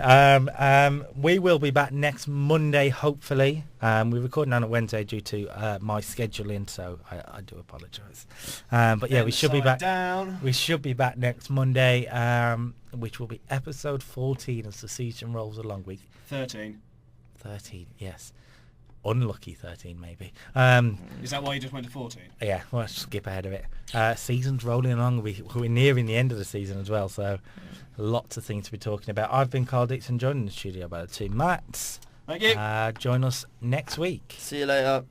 We will be back next Monday, hopefully. We're recording on a Wednesday due to my scheduling, so I do apologise. But yeah, we should be back. We should be back next Monday, which will be episode 14 as the season rolls along. 13, yes. Unlucky 13, maybe. Is that why you just went to 14? Yeah, well, let's skip ahead of it. Season's rolling along. We're nearing the end of the season as well, so lots of things to be talking about. I've been Carl Dixon, joined in the studio by the two Matts. Thank you. Join us next week. See you later.